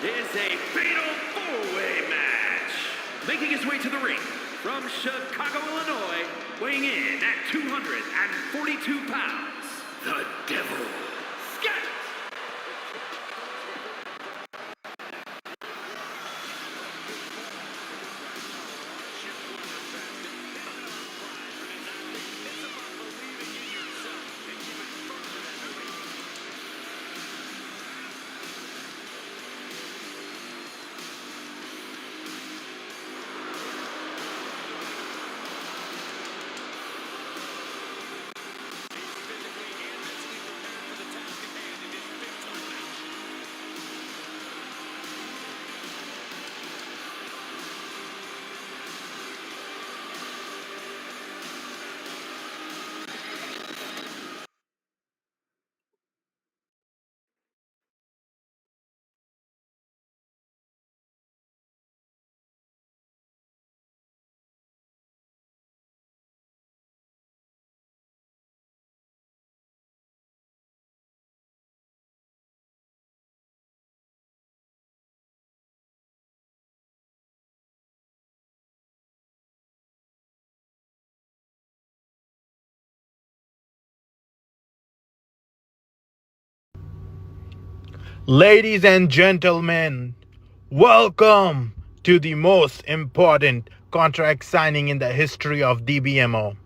Is a fatal four-way match. Making his way to the ring from Chicago, Illinois, weighing in at 242 pounds, the Devil. Scott! Ladies and gentlemen, welcome to the most important contract signing in the history of Dbmo.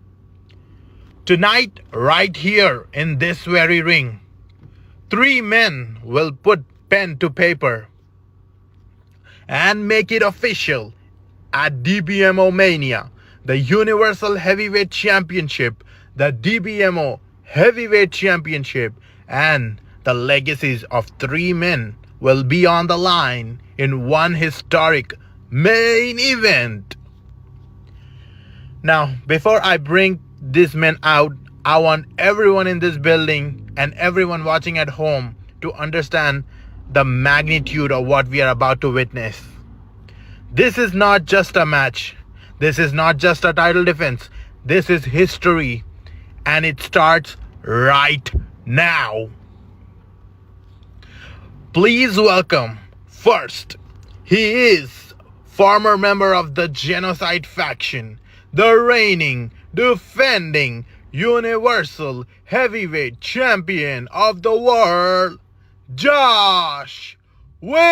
Tonight, right here in this very ring, three men will put pen to paper and make it official at Dbmo Mania, the Universal Heavyweight Championship, the Dbmo Heavyweight Championship, and the legacies of three men will be on the line in one historic main event. Now, before I bring these men out, I want everyone in this building and everyone watching at home to understand the magnitude of what we are about to witness. This is not just a match. This is not just a title defense. This is history. And it starts right now. Please welcome first. He is former member of the Genocide faction, the reigning, defending, Universal Heavyweight Champion of the world, Josh Williams.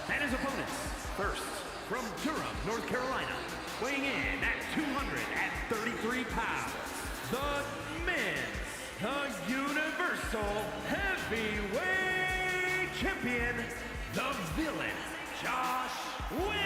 And his opponents, first, from Durham, North Carolina, weighing in at 233 pounds, the men's, the Universal Heavyweight Champion, the villain, Josh Williams.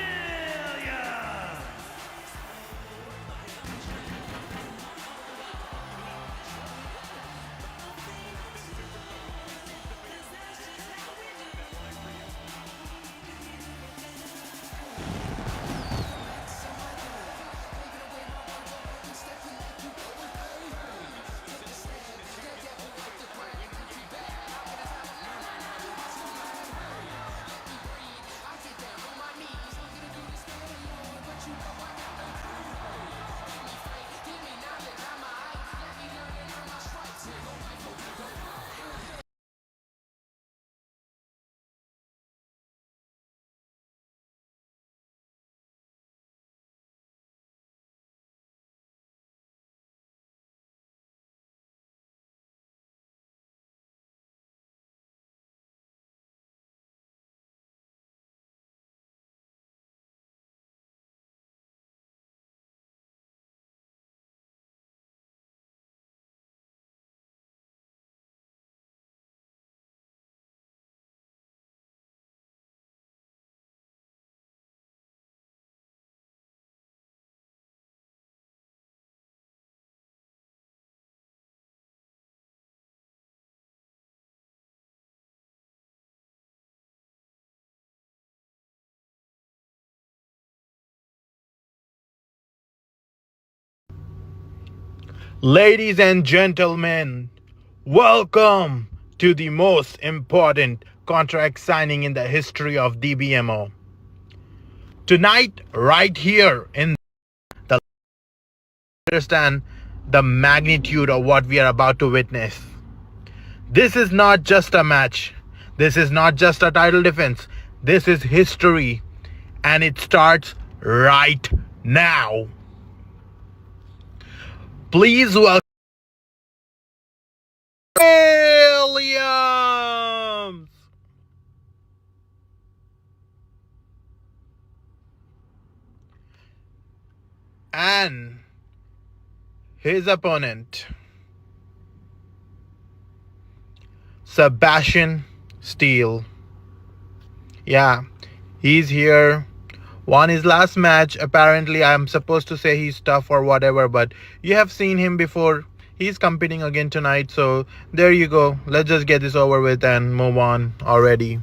Ladies and gentlemen, welcome to the most important contract signing in the history of Dbmo. Tonight, right here in the understand the magnitude of what we are about to witness. This is not just a match. This is not just a title defense. This is history. And it starts right now. Please welcome Williams. And his opponent, Sebastian Steele. Yeah, he's here. Won his last match. Apparently, I'm supposed to say he's tough or whatever, but you have seen him before. He's competing again tonight, so there you go. Let's just get this over with and move on already.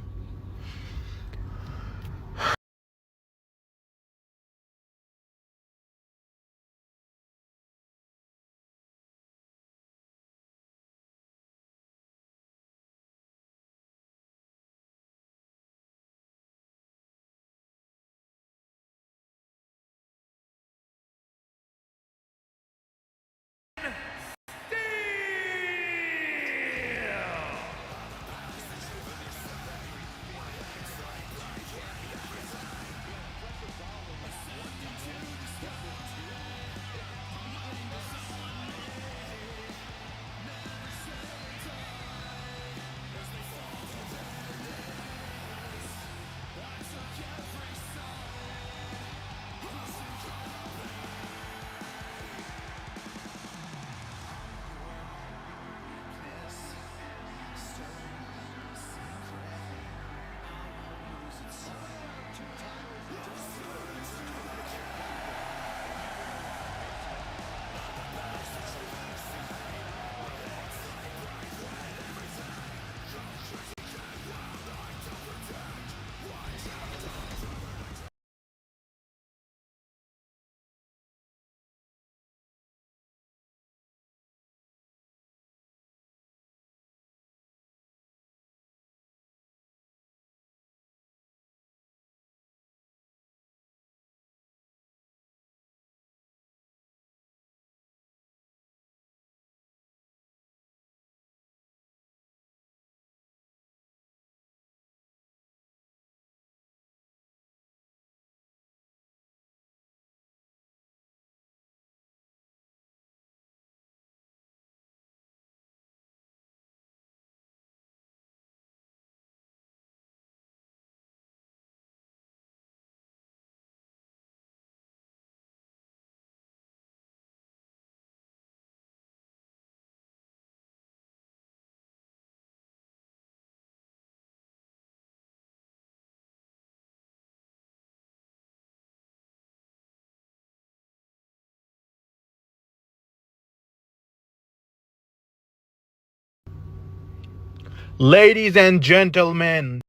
Ladies and gentlemen,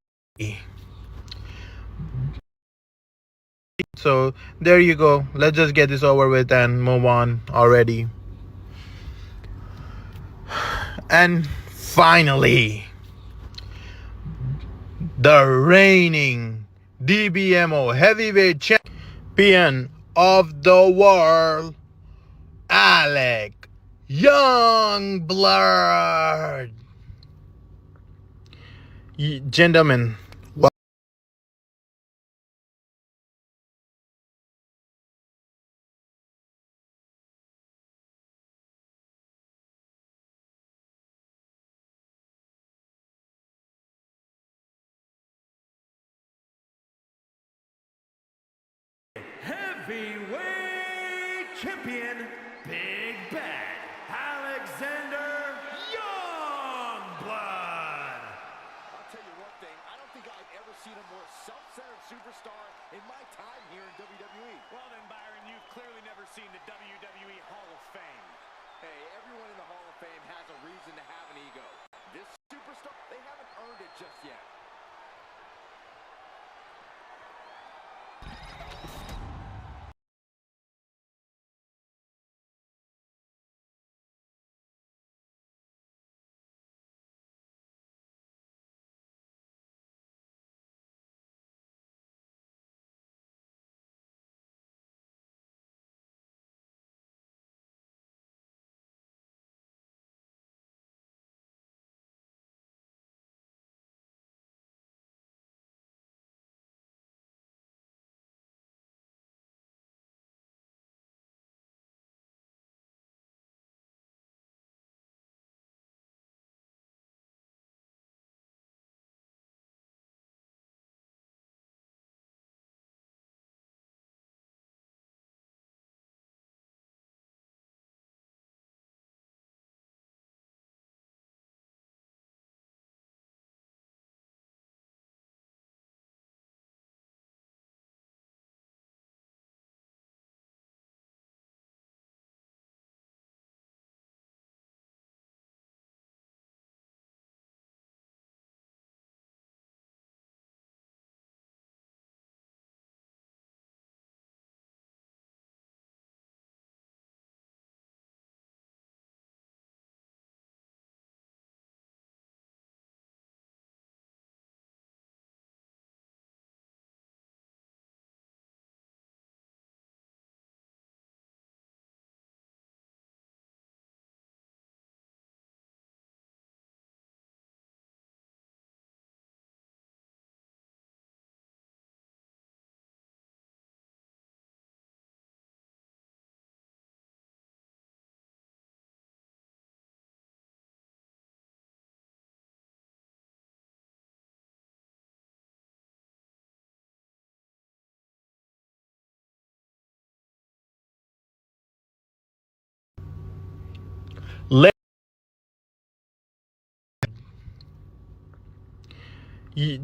so there you go. Let's just get this over with and move on already. And finally, the reigning Dbmo heavyweight champion of the world, Alec Youngblood. Gentlemen, Heavyweight champion, Big Bad, Alexander Youngblood. I'll tell you one thing, I don't think I've ever seen a more self-centered superstar in my time here in WWE. Well then, Byron, you've clearly never seen the WWE Hall of Fame. Hey, everyone in the Hall of Fame has a reason to have an ego. This superstar, they haven't earned it just yet.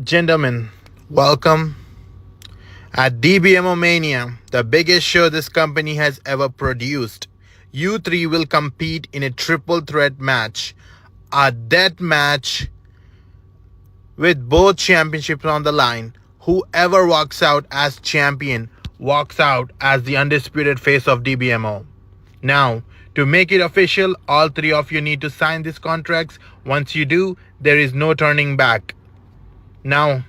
gentlemen, welcome at Dbmo Mania, the biggest show this company has ever produced. You three will compete in a triple threat match, a death match with both championships on the line. Whoever walks out as champion walks out as the undisputed face of Dbmo. Now, to make it official, all three of you need to sign these contracts. Once you do, there is no turning back. Now,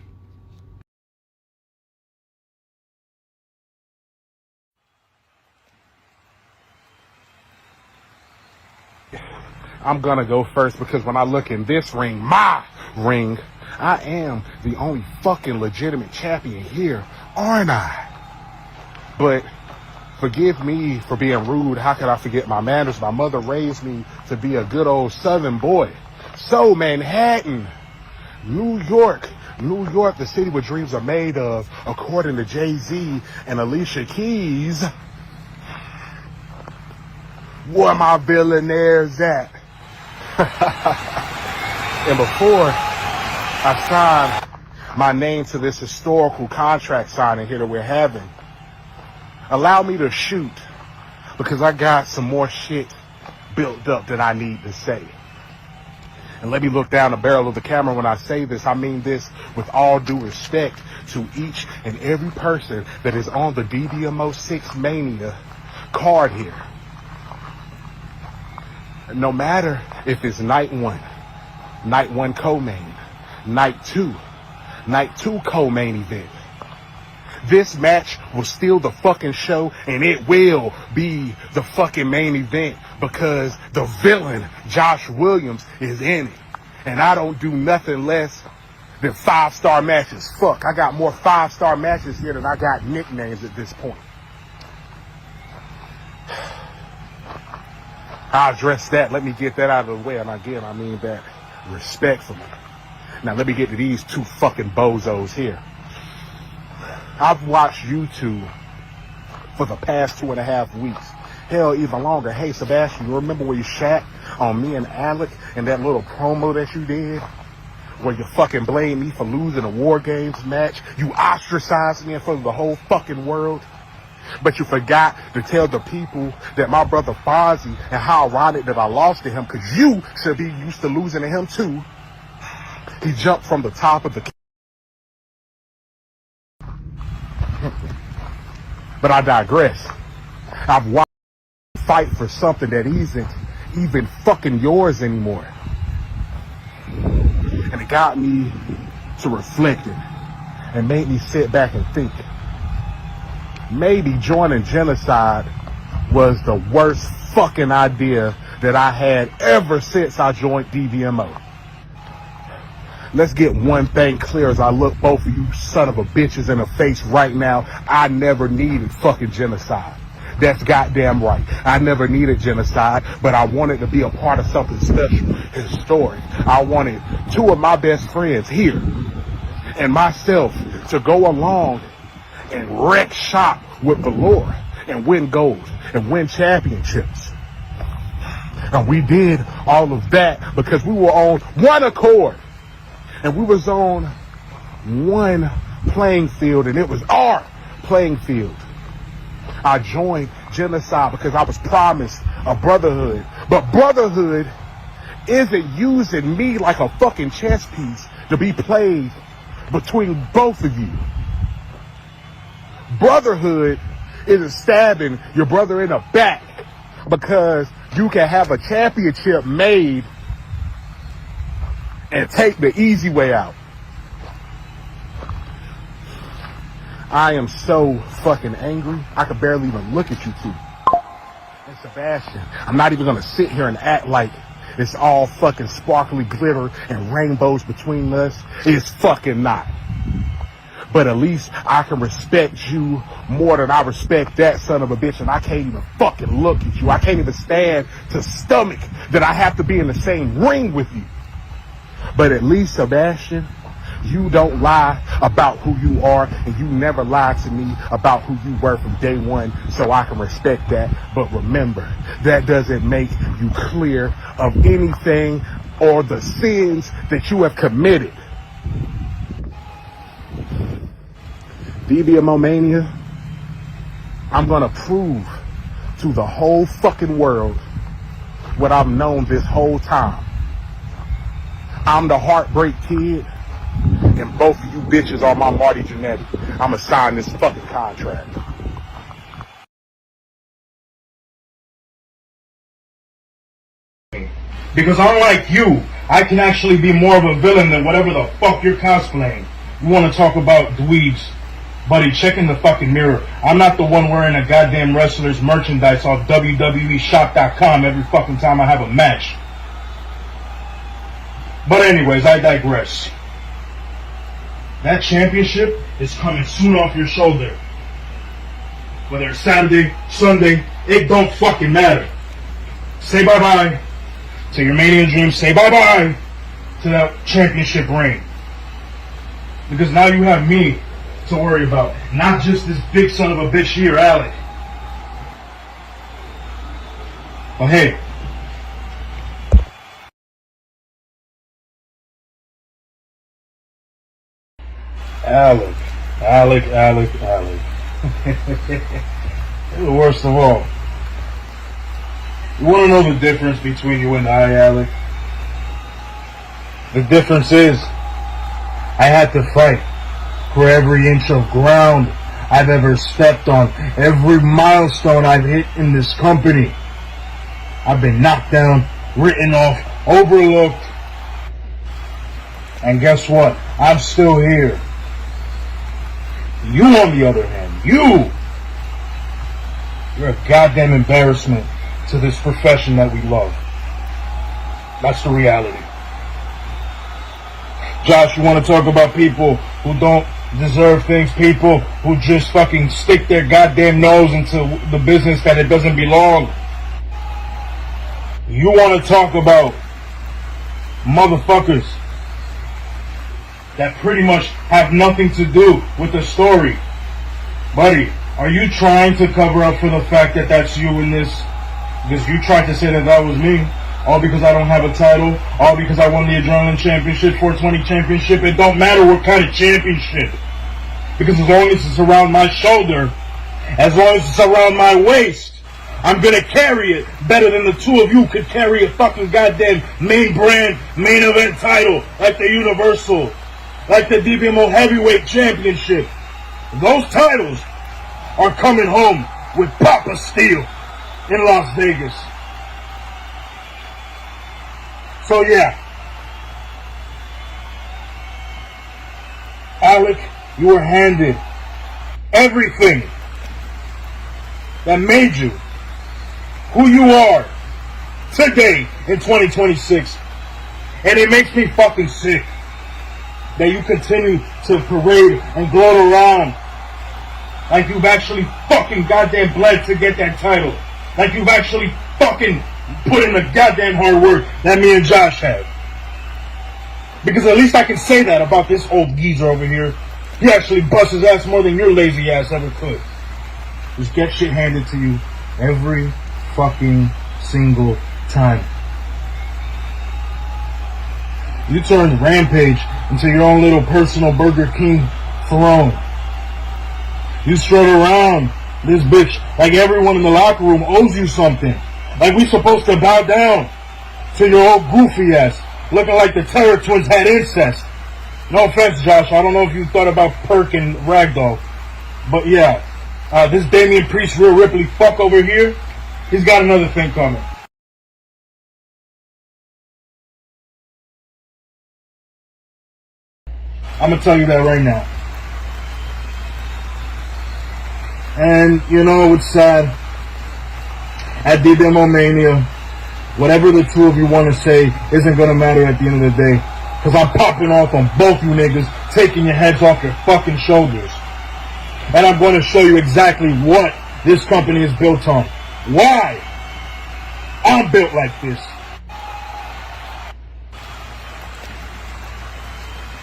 I'm gonna go first because when I look in this ring, my ring, I am the only fucking legitimate champion here, aren't I? But forgive me for being rude. How could I forget my manners? My mother raised me to be a good old Southern boy. So Manhattan, New York, the city where dreams are made of, according to Jay-Z and Alicia Keys. Where my billionaires at? And before I sign my name to this historical contract signing here that we're having, allow me to shoot, because I got some more shit built up that I need to say. And let me look down the barrel of the camera when I say this. I mean this with all due respect to each and every person that is on the Dbmo 6 Mania card here. No matter if it's night one co-main, night two co-main event. This match will steal the fucking show, and it will be the fucking main event because the villain, Josh Williams, is in it. And I don't do nothing less than 5-star matches. Fuck, I got more 5-star matches here than I got nicknames at this point. I'll address that. Let me get that out of the way. And again, I mean that respectfully. Now let me get to these two fucking bozos here. I've watched YouTube for the past 2.5 weeks. Hell, even longer. Hey, Sebastian, you remember where you shat on me and Alec and that little promo that you did? Where you fucking blamed me for losing a War Games match? You ostracized me in front of the whole fucking world? But you forgot to tell the people that my brother Fonzie and how ironic that I lost to him, because you should be used to losing to him too. He jumped from the top of the... But I digress. I've watched you fight for something that isn't even fucking yours anymore. And it got me to reflecting and made me sit back and think. Maybe joining Genocide was the worst fucking idea that I had ever since I joined Dbmo. Let's get one thing clear as I look both of you son of a bitches in the face right now. I never needed fucking Genocide. That's goddamn right. I never needed Genocide, but I wanted to be a part of something special, historic. I wanted two of my best friends here and myself to go along and wreck shop with Valor and win gold and win championships. And we did all of that because we were on one accord. And we was on one playing field, and it was our playing field. I joined Genocide because I was promised a brotherhood. But brotherhood isn't using me like a fucking chess piece to be played between both of you. Brotherhood isn't stabbing your brother in the back because you can have a championship made and take the easy way out. I am so fucking angry, I could barely even look at you two. And Sebastian, I'm not even gonna sit here and act like it's all fucking sparkly glitter and rainbows between us. It's fucking not. But at least I can respect you more than I respect that son of a bitch, and I can't even fucking look at you. I can't even stand to stomach that I have to be in the same ring with you. But at least, Sebastian, you don't lie about who you are, and you never lied to me about who you were from day one, so I can respect that. But remember, that doesn't make you clear of anything or the sins that you have committed. Dbmo Mania, I'm gonna prove to the whole fucking world what I've known this whole time. I'm the Heartbreak Kid, and both of you bitches are my Marty Jannetty. I'ma sign this fucking contract. Because unlike you, I can actually be more of a villain than whatever the fuck you're cosplaying. You want to talk about dweebs? Buddy, check in the fucking mirror. I'm not the one wearing a goddamn wrestler's merchandise off WWEshop.com every fucking time I have a match. But anyways, I digress. That championship is coming soon off your shoulder. Whether it's Saturday, Sunday, it don't fucking matter. Say bye-bye to your Mania dreams. Say bye-bye to that championship reign. Because now you have me to worry about. Not just this big son of a bitch here, Alec. But hey. Alec. You're the worst of all. You want to know the difference between you and I, Alec? The difference is, I had to fight for every inch of ground I've ever stepped on, every milestone I've hit in this company. I've been knocked down, written off, overlooked. And guess what? I'm still here. You, on the other hand, you're a goddamn embarrassment to this profession that we love. That's the reality. Josh, you want to talk about people who don't deserve things, people who just fucking stick their goddamn nose into the business that it doesn't belong. You want to talk about motherfuckers that pretty much have nothing to do with the story. Buddy, are you trying to cover up for the fact that that's you in this? Because you tried to say that that was me. All because I don't have a title. All because I won the Adrenaline Championship, 420 Championship. It don't matter what kind of championship. Because as long as it's around my shoulder, as long as it's around my waist, I'm gonna carry it better than the two of you could carry a fucking goddamn main brand, main event title, like the Universal, like the Dbmo Heavyweight Championship. Those titles are coming home with Papa Steel in Las Vegas. So yeah, Alec, you were handed everything that made you who you are today in 2026. And it makes me fucking sick that you continue to parade and gloat around like you've actually fucking goddamn bled to get that title. Like you've actually fucking put in the goddamn hard work that me and Josh have. Because at least I can say that about this old geezer over here. He actually busts his ass more than your lazy ass ever could. Just get shit handed to you every fucking single time. You turned Rampage into your own little personal Burger King throne. You strut around this bitch like everyone in the locker room owes you something. Like we supposed to bow down to your old goofy ass, looking like the Terror Twins had incest. No offense, Josh. I don't know if you thought about Perk and Ragdoll, but yeah, this Damian Priest, Rhea Ripley fuck over here, he's got another thing coming. I'm gonna tell you that right now. And you know it's sad. At Dbmo Mania, whatever the two of you want to say isn't gonna matter at the end of the day. Cause I'm popping off on both you niggas, taking your heads off your fucking shoulders. And I'm gonna show you exactly what this company is built on. Why I'm built like this.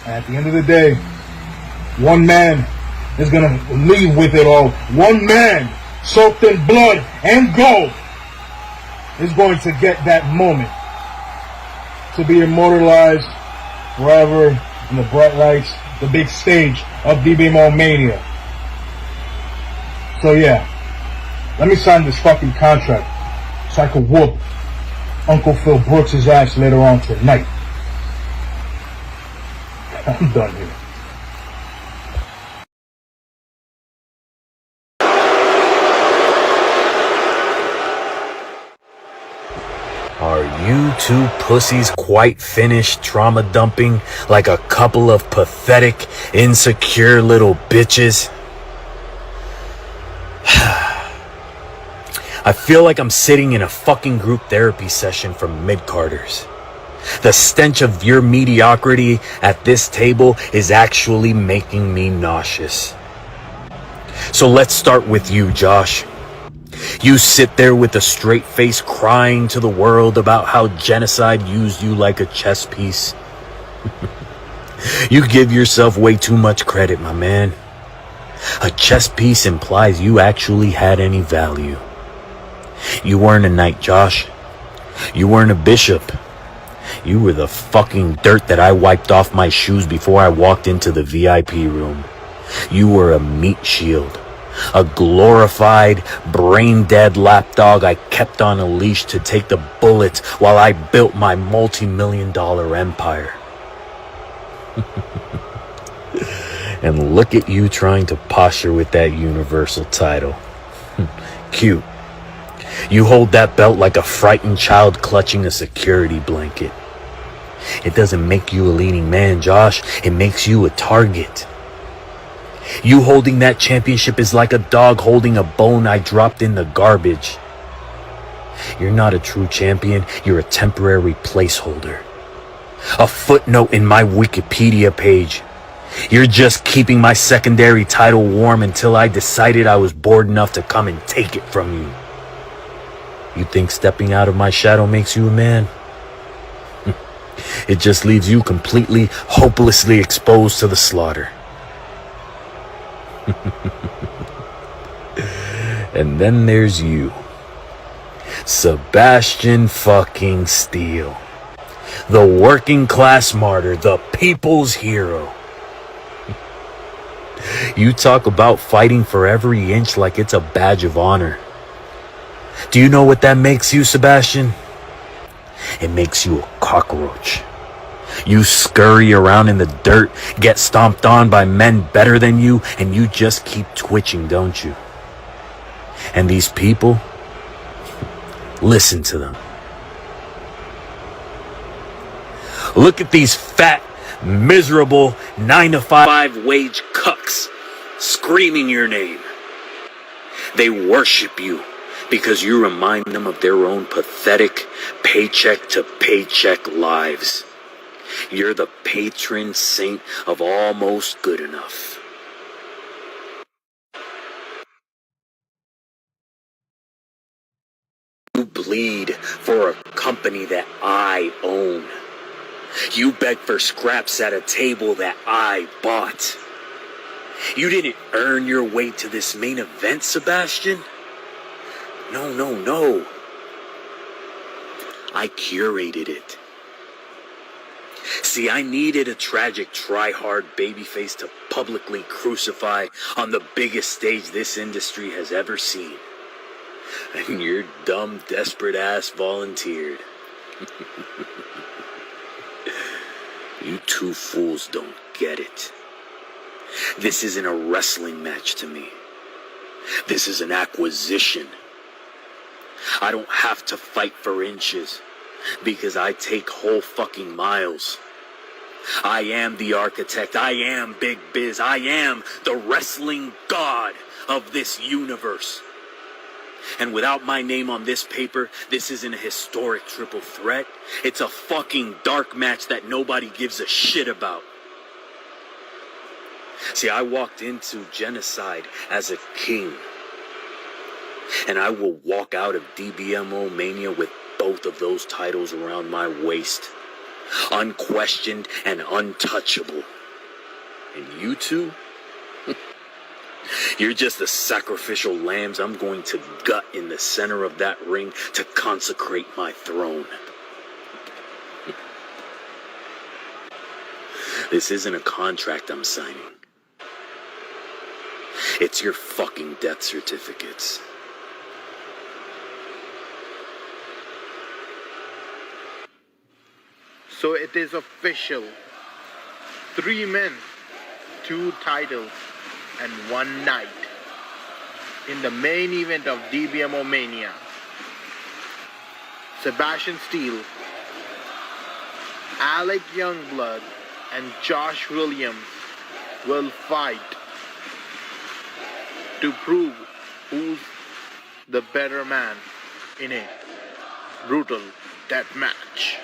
At the end of the day, one man is going to leave with it all. One man, soaked in blood and gold, is going to get that moment to be immortalized forever in the bright lights, the big stage of Dbmo Mania. So yeah, let me sign this fucking contract so I can whoop Uncle Phil Brooks' ass later on tonight. I'm done here. Are you two pussies quite finished trauma dumping like a couple of pathetic, insecure little bitches? I feel like I'm sitting in a fucking group therapy session from mid-carders. The stench of your mediocrity at this table is actually making me nauseous. So let's start with you, Josh. You sit there with a straight face crying to the world about how genocide used you like a chess piece. You give yourself way too much credit, my man. A chess piece implies you actually had any value. You weren't a knight, Josh. You weren't a bishop. You were the fucking dirt that I wiped off my shoes before I walked into the VIP room. You were a meat shield. A glorified, brain-dead lapdog I kept on a leash to take the bullets while I built my multi-million-dollar empire. And look at you trying to posture with that universal title. Cute. You hold that belt like a frightened child clutching a security blanket. It doesn't make you a leading man, Josh. It makes you a target. You holding that championship is like a dog holding a bone I dropped in the garbage. You're not a true champion. You're a temporary placeholder. A footnote in my Wikipedia page. You're just keeping my secondary title warm until I decided I was bored enough to come and take it from you. You think stepping out of my shadow makes you a man? It just leaves you completely, hopelessly exposed to the slaughter. And then there's you. Sebastian fucking Steele. The working class martyr, the people's hero. You talk about fighting for every inch like it's a badge of honor. Do you know what that makes you, Sebastian? It makes you a cockroach. You scurry around in the dirt, get stomped on by men better than you, and you just keep twitching, don't you? And these people, listen to them. Look at these fat, miserable 9-to-5 wage cucks screaming your name. They worship you because you remind them of their own pathetic paycheck to paycheck lives. You're the patron saint of almost good enough. You bleed for a company that I own. You beg for scraps at a table that I bought. You didn't earn your way to this main event, Sebastian. No. I curated it. See, I needed a tragic, try-hard babyface to publicly crucify on the biggest stage this industry has ever seen. And your dumb, desperate ass volunteered. You two fools don't get it. This isn't a wrestling match to me. This is an acquisition. I don't have to fight for inches because I take whole fucking miles. I am the architect. I am Big Biz. I am the wrestling god of this universe. And without my name on this paper, this isn't a historic triple threat. It's a fucking dark match that nobody gives a shit about. See, I walked into genocide as a king. And I will walk out of Dbmo Mania with both of those titles around my waist. Unquestioned and untouchable. And you two? You're just the sacrificial lambs I'm going to gut in the center of that ring to consecrate my throne. This isn't a contract I'm signing. It's your fucking death certificates. So it is official. 3 men, 2 titles, and 1 night in the main event of Dbmo Mania. Sebastian Steele, Alec Youngblood, and Josh Williams will fight to prove who's the better man in a brutal death match.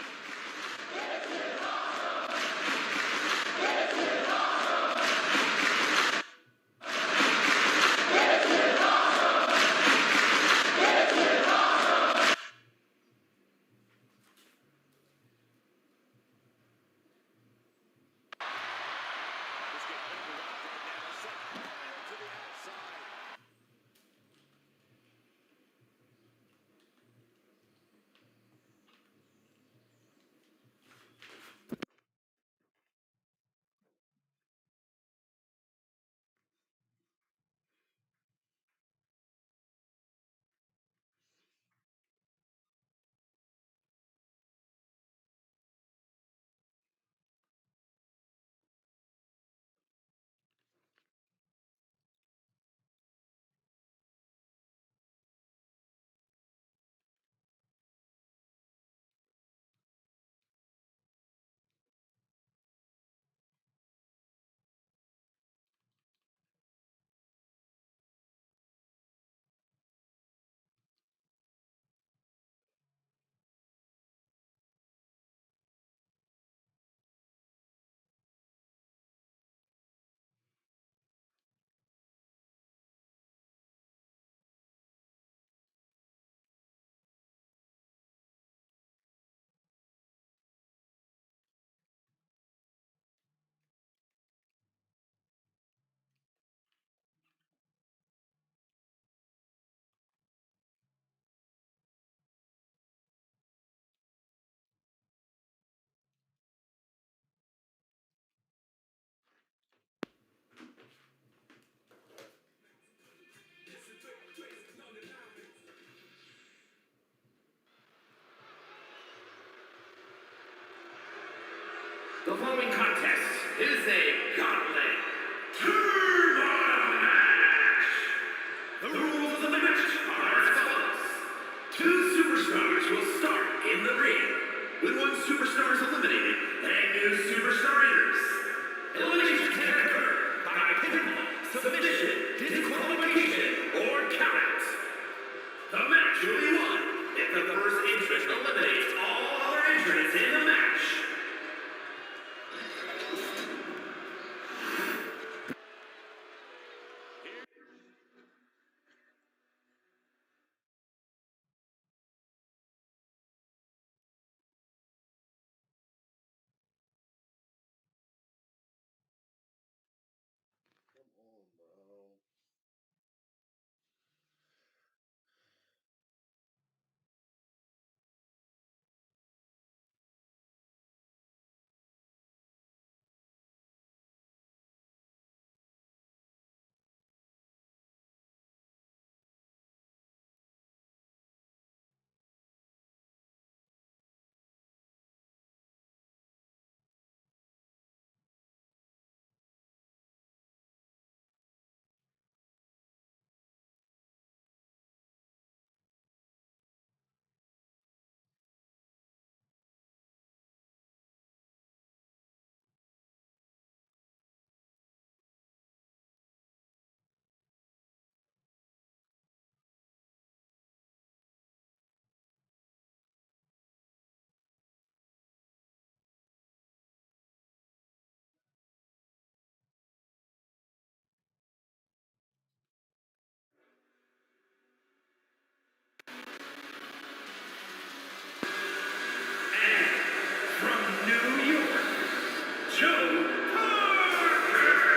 The following contest is a gauntlet turbo match. The rules of the match are as follows. Two superstars will start in the ring. When one superstar is eliminated, a new superstar enters. Elimination can occur by pinfall, submission, disqualification, or count. The match will be won if the first entrant eliminates all other entrants in the match. From New York, Joe Parker.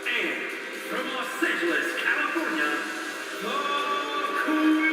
And from Los Angeles, California, the Queen.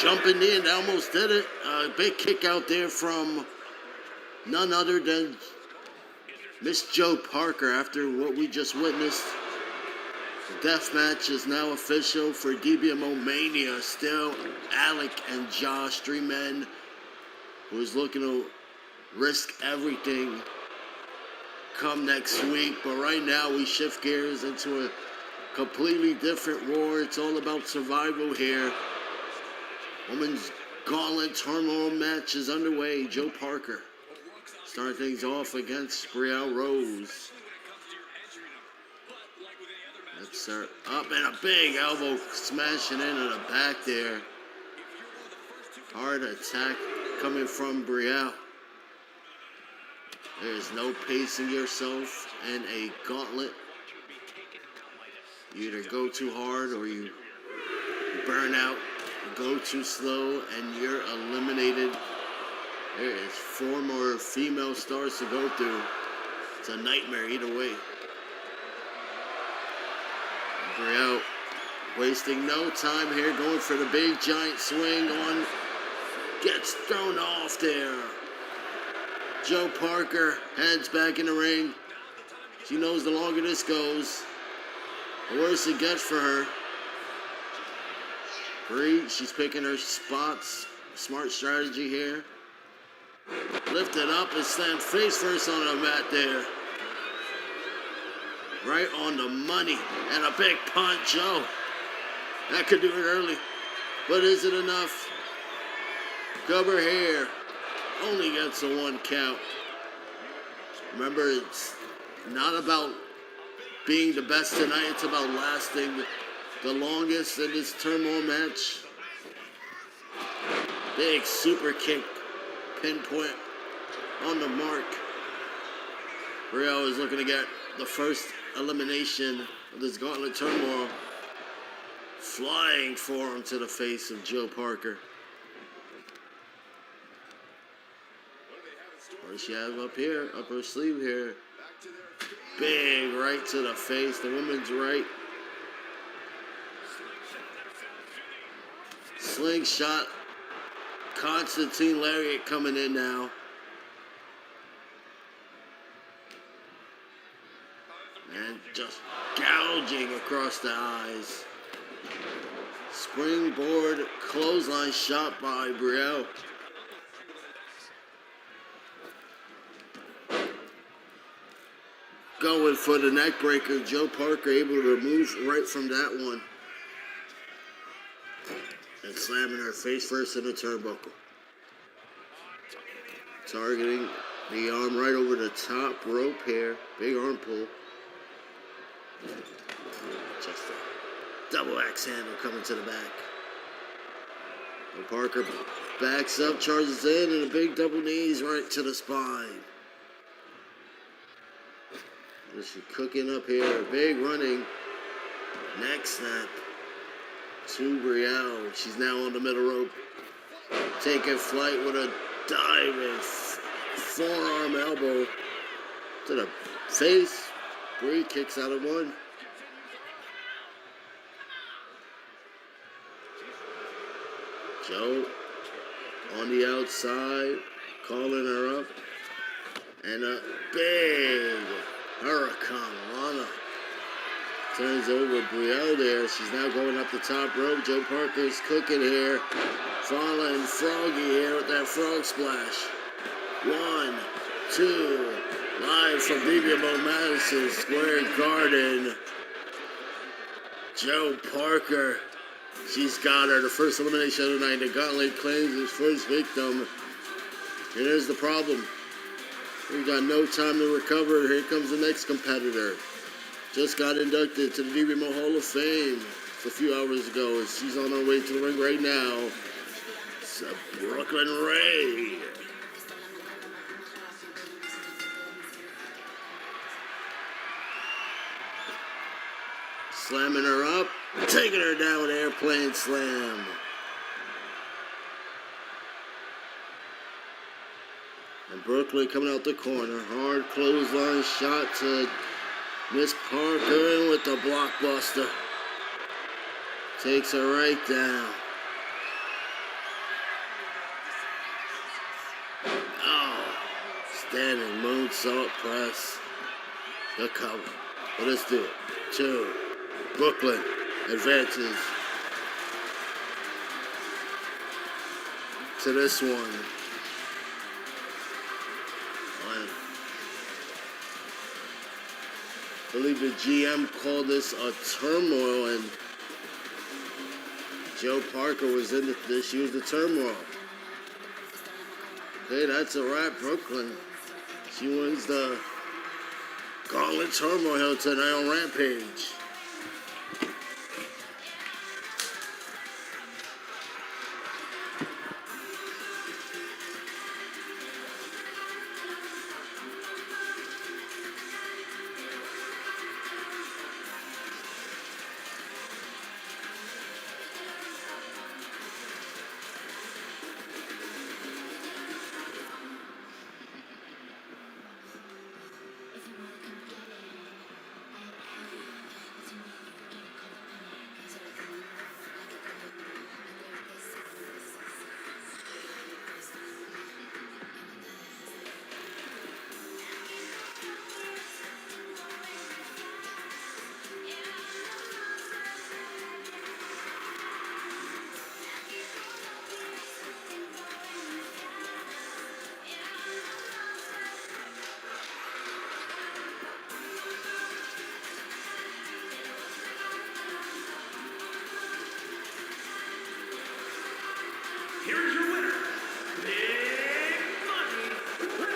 Jumping in, almost did it. Big kick out there from none other than Miss Joe Parker after what we just witnessed. The death match is now official for Dbmo Mania. Still Alec and Josh, three men who is looking to risk everything come next week. But right now we shift gears into a completely different war. It's all about survival here. Women's Gauntlet Turmoil match is underway. Joe Parker start things off against Brielle Rose. That's her up and a big elbow smashing into the back there. Hard attack coming from Brielle. There's no pacing yourself in a gauntlet. You either go too hard or you burn out, go too slow, and you're eliminated. There is 4 more female stars to go through. It's a nightmare either way. Brielle wasting no time here, going for the big giant swing on. Gets thrown off there. Joe Parker heads back in the ring. She knows the longer this goes, the worse it gets for her. Bree, she's picking her spots. Smart strategy here. Lifted up and slammed face first on the mat there. Right on the money. And a big punch. Oh, that could do it early. But is it enough? Cover here. Only gets a 1 count. Remember, it's not about being the best tonight. It's about lasting the longest in this turmoil match. Big super kick. Pinpoint on the mark. Brielle is looking to get the first elimination of this gauntlet turmoil. Flying forearm to the face of Joe Parker. What does she have up here? Up her sleeve here. Big right to the face. The woman's right. Slingshot. Constantine Lariat coming in now. And just gouging across the eyes. Springboard clothesline shot by Brielle. Going for the neck breaker. Joe Parker able to move right from that one. And slamming her face first in the turnbuckle. Targeting the arm right over the top rope here. Big arm pull. Just a double axe handle coming to the back. And Parker backs up, charges in, and a big double knees right to the spine. She's cooking up here. Big running neck snap to Brielle. She's now on the middle rope. Taking flight with a diving forearm elbow to the face. Bree kicks out of one. Joe on the outside, calling her up. And a big Hurricane Rana turns over Brielle there. She's now going up the top rope. Joe Parker's cooking here. Falling froggy here with that frog splash. 1, 2. Live from Dbmo Madison Square Garden. Joe Parker. She's got her. The first elimination of the night. The Gauntlet claims his first victim. And here's the problem. We got no time to recover. Here comes the next competitor. Just got inducted to the Dbmo Hall of Fame a few hours ago. And she's on her way to the ring right now. It's Brooklyn Ray. Slamming her up, taking her down with an airplane slam. And Brooklyn coming out the corner. Hard clothesline shot to Miss Parker, and with the blockbuster. Takes her right down. Oh, standing moonsault press. The cover. But let's do it. 2. Brooklyn advances to this one. I believe the GM called this a turmoil, and Joe Parker was in she was the turmoil. Okay, that's a wrap, Brooklyn. She wins the Gauntlet Turmoil tonight on Rampage. Here is your winner, Big Money Ray.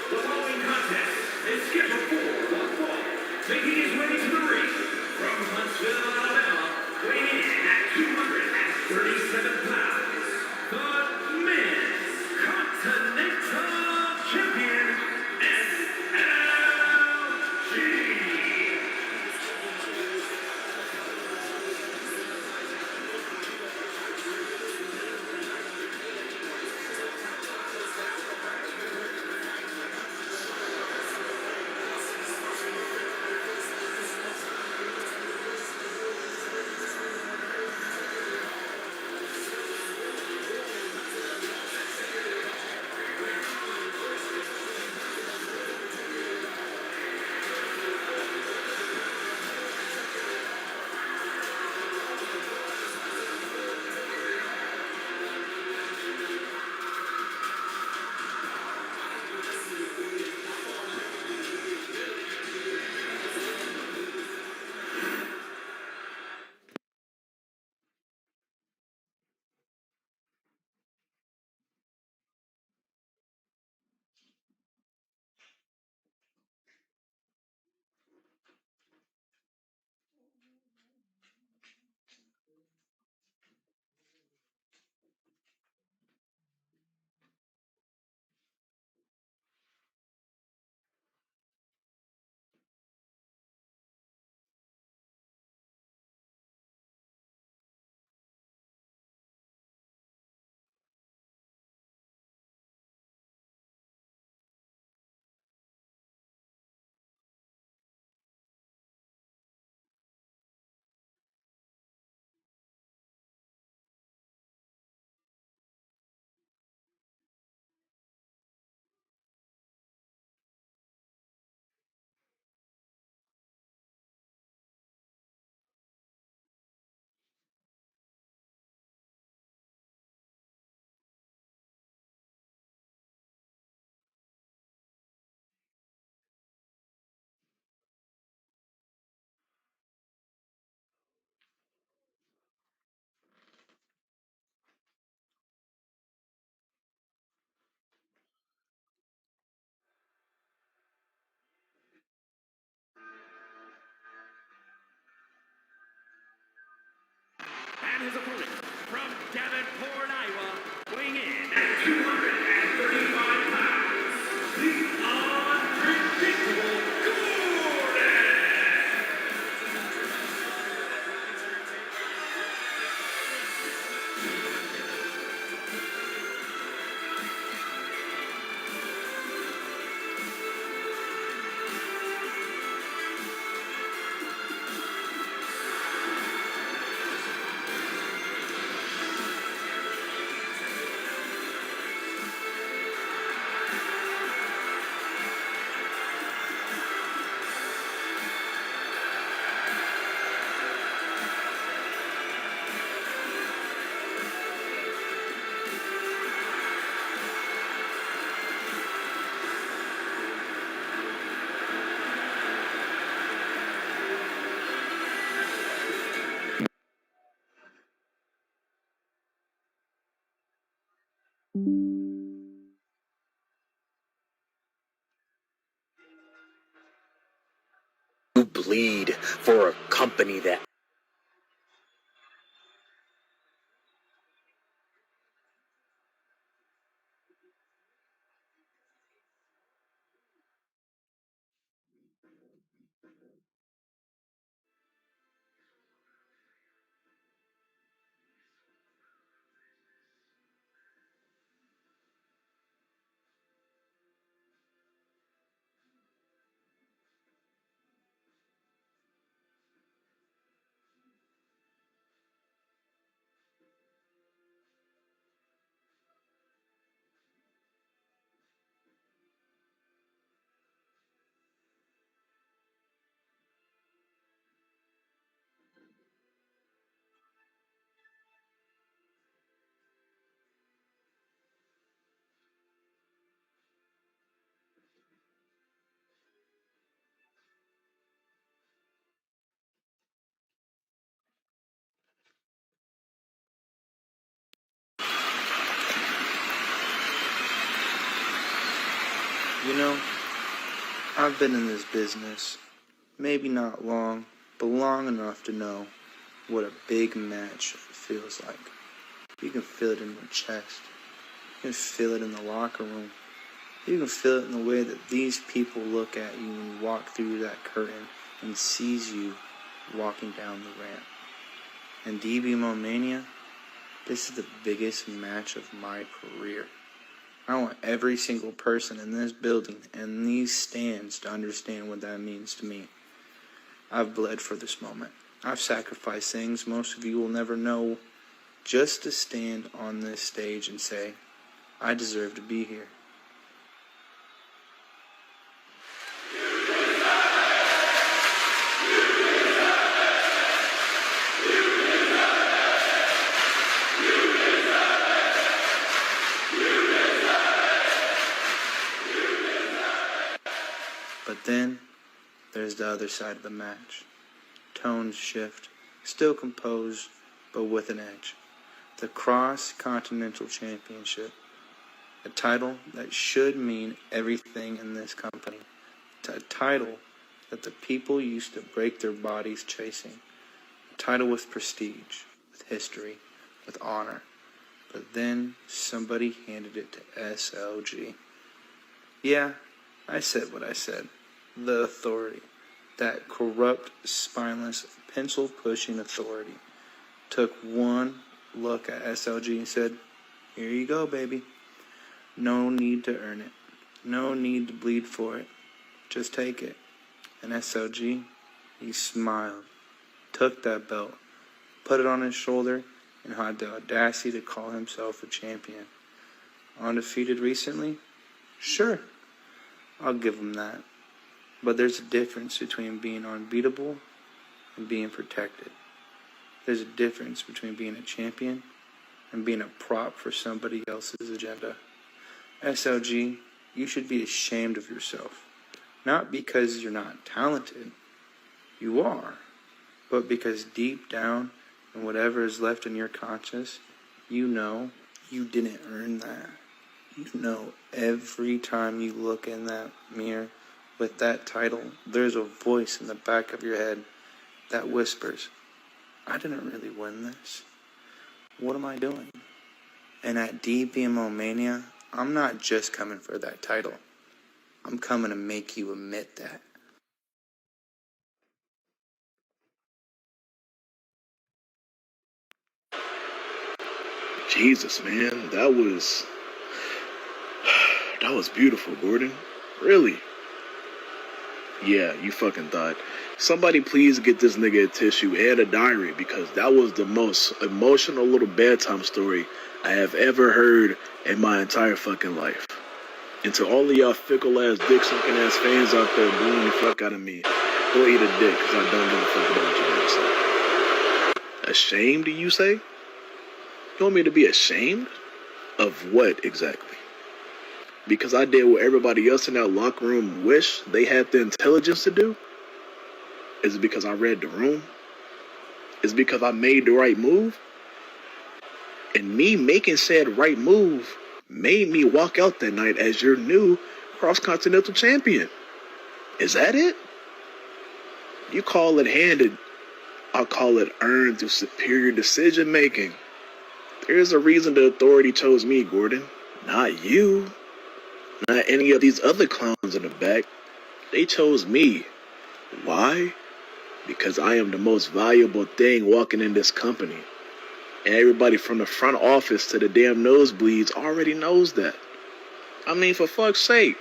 The following contest is scheduled for one fall. Making his way to the ring from Huntsville, Alabama, weighing in at 237 pounds, the men's Continental Champion, SLG. You bleed for a company that You know, I've been in this business, maybe not long, but long enough to know what a big match feels like. You can feel it in your chest. You can feel it in the locker room. You can feel it in the way that these people look at you when you walk through that curtain and sees you walking down the ramp. And Dbmo Mania, this is the biggest match of my career. I want every single person in this building and these stands to understand what that means to me. I've bled for this moment. I've sacrificed things most of you will never know just to stand on this stage and say, I deserve to be here. But then, there's the other side of the match. Tones shift, still composed, but with an edge. The Cross-Continental Championship. A title that should mean everything in this company. A title that the people used to break their bodies chasing. A title with prestige, with history, with honor. But then, somebody handed it to SLG. Yeah, I said what I said. The authority, that corrupt, spineless, pencil-pushing authority, took one look at SLG and said, here you go, baby. No need to earn it. No need to bleed for it. Just take it. And SLG, he smiled, took that belt, put it on his shoulder, and had the audacity to call himself a champion. Undefeated recently? Sure, I'll give him that. But there's a difference between being unbeatable and being protected. There's a difference between being a champion and being a prop for somebody else's agenda. SLG, you should be ashamed of yourself. Not because you're not talented. You are. But because deep down, in whatever is left in your conscience, you know you didn't earn that. You know every time you look in that mirror, with that title, there's a voice in the back of your head that whispers, I didn't really win this. What am I doing? And at Dbmo Mania, I'm not just coming for that title. I'm coming to make you admit that. Jesus, man, that was beautiful, Gordon. Really? Yeah, you fucking thought. Somebody please get this nigga a tissue and a diary, because that was the most emotional little bedtime story I have ever heard in my entire fucking life. And to all of y'all fickle ass, dick sucking ass fans out there booing the fuck out of me, go eat a dick, because I don't give a fuck about what you have to say. Ashamed, do you say? You want me to be ashamed? Of what exactly? Because I did what everybody else in that locker room wish they had the intelligence to do? Is it because I read the room? Is it because I made the right move? And me making said right move made me walk out that night as your new cross-continental champion. Is that it? You call it handed. I'll call it earned through superior decision-making. There's a reason the authority chose me, Gordon. Not you. Not any of these other clowns in the back. They chose me. Why? Because I am the most valuable thing walking in this company. And everybody from the front office to the damn nosebleeds already knows that. I mean, for fuck's sake,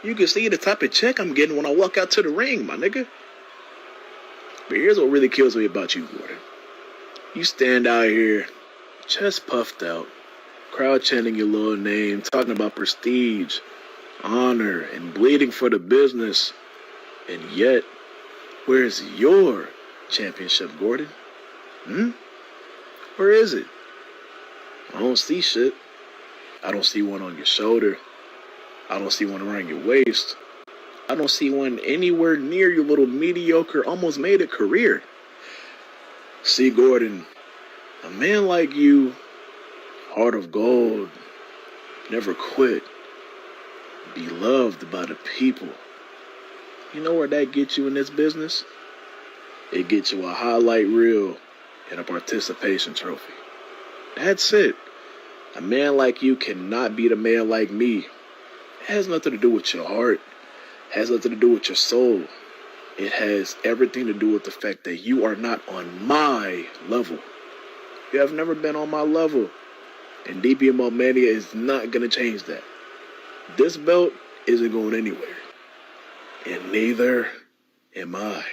you can see the type of check I'm getting when I walk out to the ring, my nigga. But here's what really kills me about you, Gordon. You stand out here, chest puffed out, crowd chanting your little name, talking about prestige, honor, and bleeding for the business. And yet, where's your championship, Gordon? Where is it? I don't see shit. I don't see one on your shoulder. I don't see one around your waist. I don't see one anywhere near your little mediocre, almost made a career. See, Gordon, a man like you, heart of gold, never quit, beloved by the people. You know where that gets you in this business? It gets you a highlight reel and a participation trophy. That's it. A man like you cannot beat a man like me. It has nothing to do with your heart. It has nothing to do with your soul. It has everything to do with the fact that you are not on my level. You have never been on my level. And Dbmo Mania is not going to change that. This belt isn't going anywhere. And neither am I.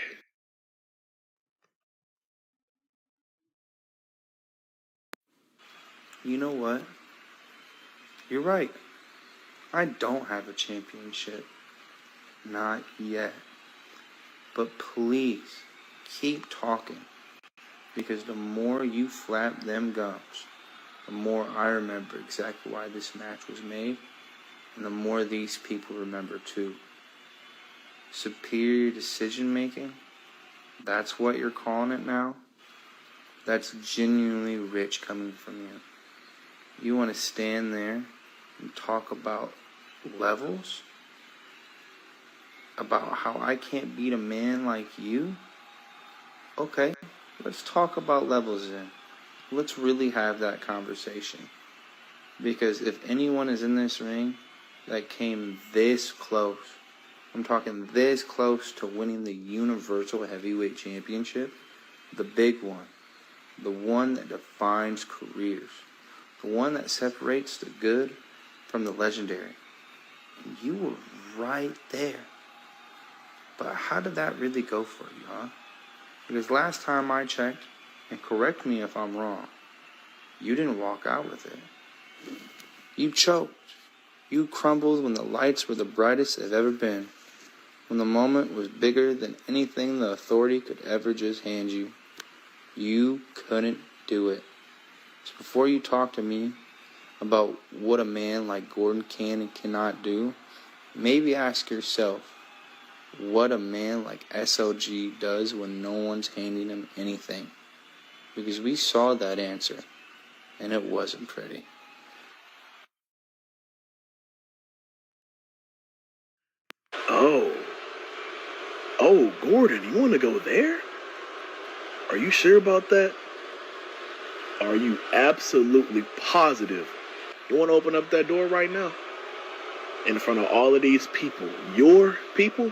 You know what? You're right. I don't have a championship. Not yet. But please, keep talking. Because the more you flap them gums, the more I remember exactly why this match was made. And the more these people remember too. Superior decision making? That's what you're calling it now? That's genuinely rich coming from you. You want to stand there and talk about levels? About how I can't beat a man like you? Okay, let's talk about levels then. Let's really have that conversation. Because if anyone is in this ring that came this close, I'm talking this close to winning the Universal Heavyweight Championship, the big one, the one that defines careers, the one that separates the good from the legendary. And you were right there. But how did that really go for you, huh? Because last time I checked, and correct me if I'm wrong, you didn't walk out with it. You choked. You crumbled when the lights were the brightest they've ever been. When the moment was bigger than anything the authority could ever just hand you. You couldn't do it. So before you talk to me about what a man like Gordon can and cannot do, maybe ask yourself what a man like SLG does when no one's handing him anything. Because we saw that answer, and it wasn't pretty. Oh, Gordon, you want to go there? Are you sure about that? Are you absolutely positive? You want to open up that door right now? In front of all of these people, your people?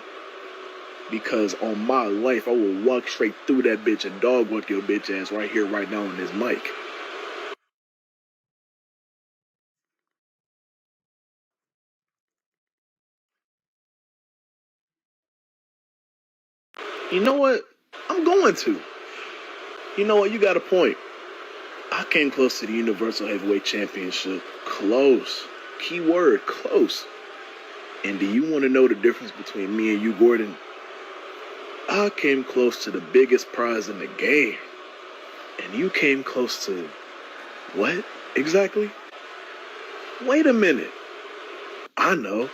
Because on my life, I will walk straight through that bitch and dog walk your bitch ass right here, right now on this mic. You know what? I'm going to. You know what? You got a point. I came close to the Universal Heavyweight Championship. Close. Keyword, close. And do you want to know the difference between me and you, Gordon? I came close to the biggest prize in the game. And you came close to what exactly? Wait a minute. I know.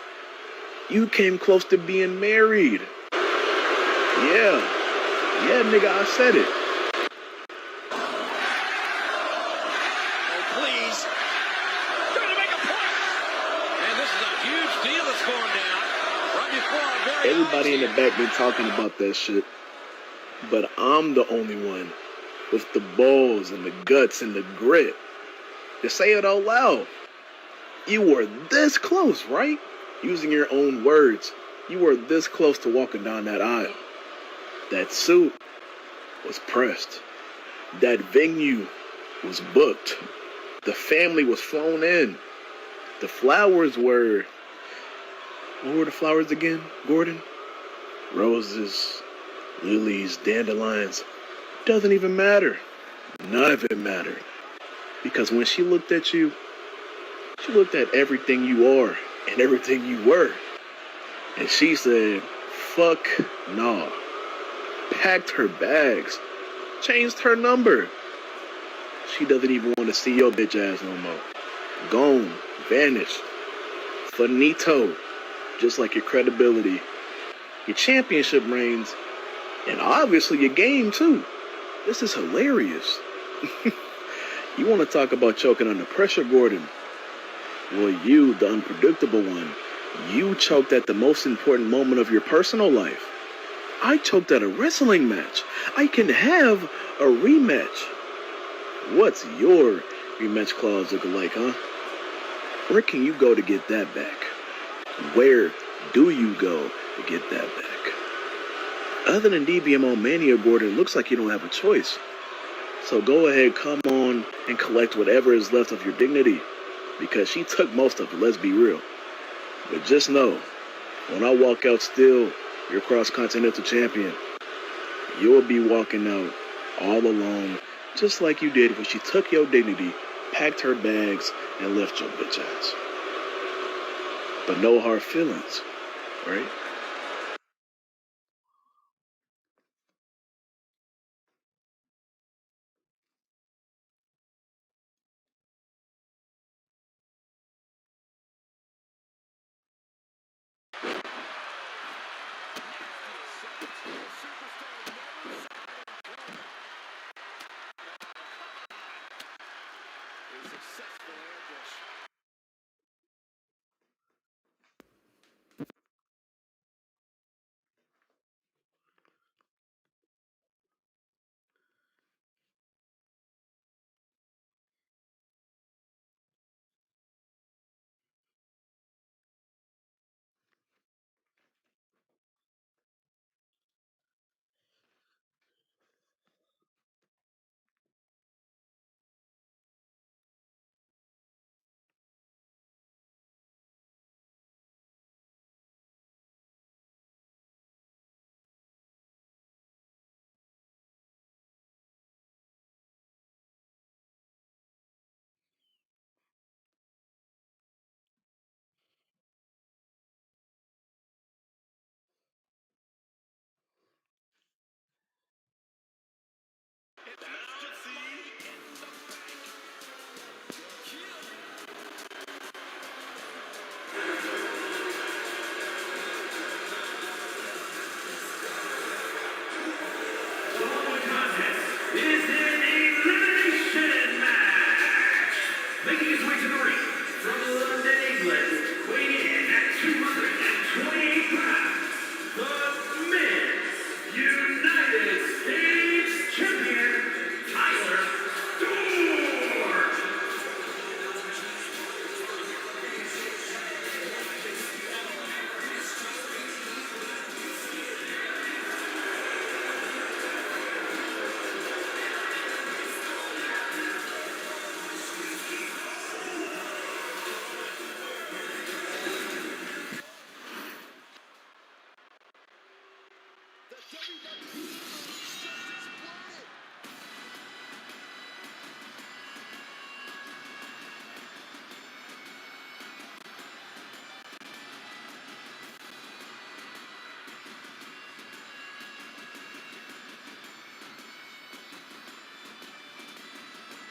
You came close to being married. Yeah, nigga, I said it. Please. Trying to make a point. Everybody in the back been talking about that shit, but I'm the only one with the balls and the guts and the grit to say it out loud. You were this close, right? Using your own words, you were this close to walking down that aisle. That suit was pressed. That venue was booked. The family was flown in. The flowers were... What were the flowers again, Gordon? Roses, lilies, dandelions. Doesn't even matter. None of it mattered. Because when she looked at you, she looked at everything you are and everything you were. And she said, fuck nah. Packed her bags. Changed her number. She doesn't even want to see your bitch ass no more. Gone. Vanished. Finito. Just like your credibility, your championship reigns, and obviously your game too. This is hilarious. You want to talk about choking under pressure, Gordon? Well, you, the unpredictable one, you choked at the most important moment of your personal life. I choked at a wrestling match. I can have a rematch. What's your rematch clause look like, huh? Where can you go to get that back? Where do you go to get that back? Other than Dbmo Mania, Gordon, looks like you don't have a choice. So go ahead, come on, and collect whatever is left of your dignity. Because she took most of it, let's be real. But just know, when I walk out still, your cross-continental champion, you'll be walking out all alone, just like you did when she took your dignity, packed her bags, and left your bitch ass. But no hard feelings, right? Is an elimination match. Making his way to the ring from London, England, weighing in at 228 pounds, the Men's United States Champion, Tyler Storm.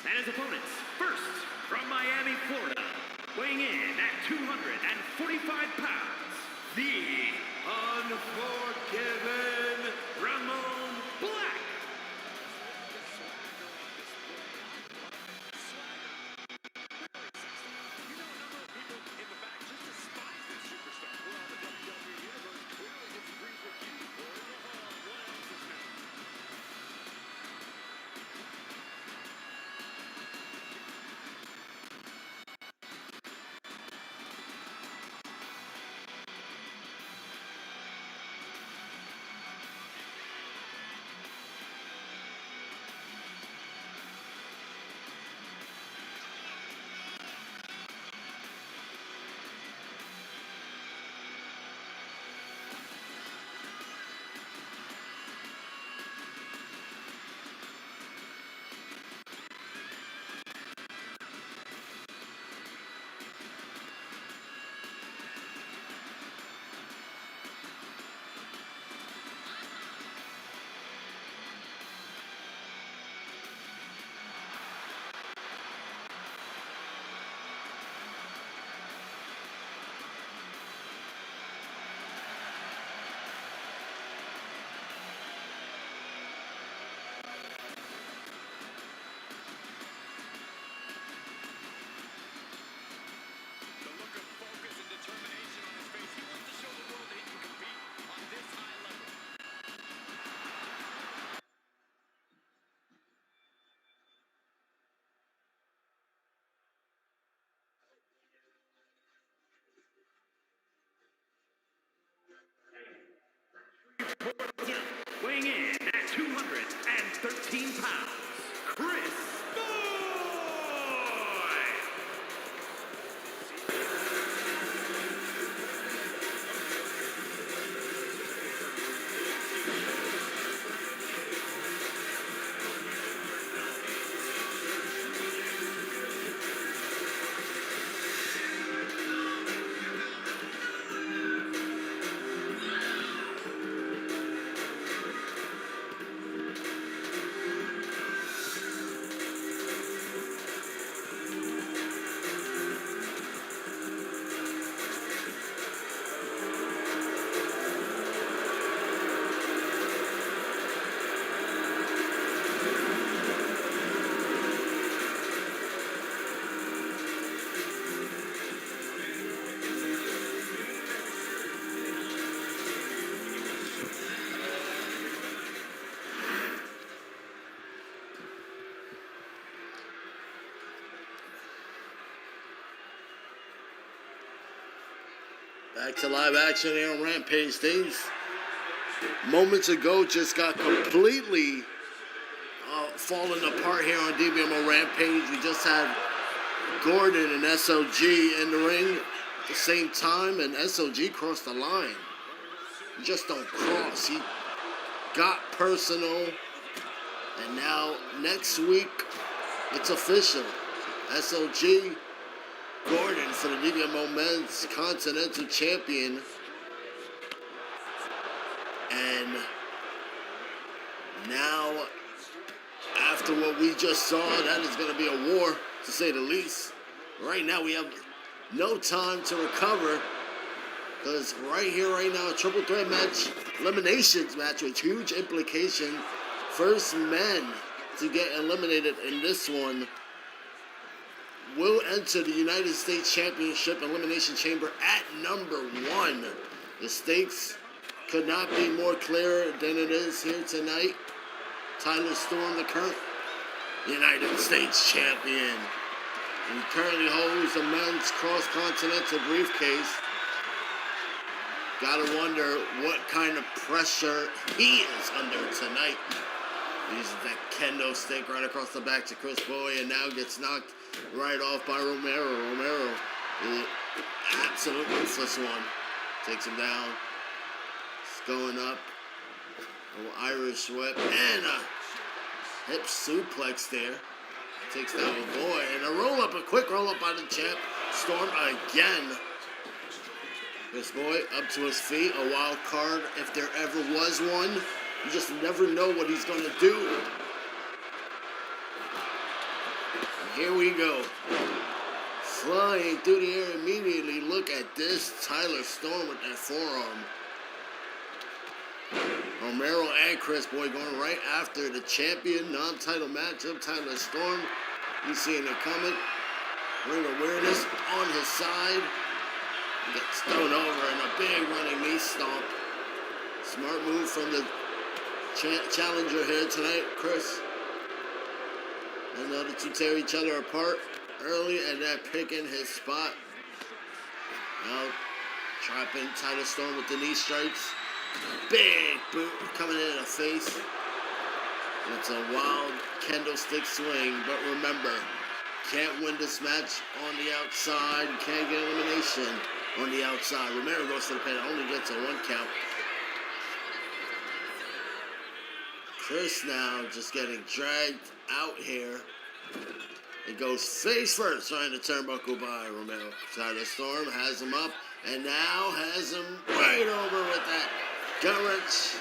And his opponents, first from Miami, Florida, weighing in at 245 pounds, the unforgiven Ramon Black. You know, a number of people in the back just despise this superstar. Well, the WWE Universe clearly gets pounds, Chris Boy! Back to live action here on Rampage. Things moments ago just got completely falling apart here on Dbmo Rampage. We just had Gordon and SOG in the ring at the same time, and SOG crossed the line. He just don't cross. He got personal, and now next week it's official. SOG Gordon for the Dbmo Men's Continental Champion. And now, after what we just saw, that is going to be a war, to say the least. Right now, we have no time to recover. Because right here, right now, a triple threat match, eliminations match with huge implication. First men to get eliminated in this one will enter the United States Championship Elimination Chamber at number 1. The stakes could not be more clear than it is here tonight. Tyler Storm, the current United States Champion. He currently holds the men's cross-continental briefcase. Gotta wonder what kind of pressure he is under tonight. He uses that kendo stick right across the back to Chris Boy and now gets knocked right off by Romero. Romero, the absolute ruthless one, takes him down. It's going up. A little Irish whip and a hip suplex there. Takes down the Boy and a roll up, a quick roll up by the champ. Storm again. Chris Boy up to his feet, a wild card if there ever was one. You just never know what he's going to do. Here we go. Flying through the air immediately. Look at this. Tyler Storm with that forearm. Romero and Chris Boy going right after the champion non-title matchup. Tyler Storm. You seeing it coming. Ring awareness on his side. He gets thrown over in a big running knee stomp. Smart move from the challenger here tonight, Chris. I know the two tear each other apart early and then picking his spot. Now trapping Tyler Storm with the knee strikes. Big boot coming in the face. It's a wild kendo stick swing, but remember, can't win this match on the outside. Can't get elimination on the outside. Romero goes to the pin, only gets a 1 count. Chris now just getting dragged out here. It goes face first, trying to turnbuckle by Romero. Tyler Storm has him up, and now has him right over with that gut wrench.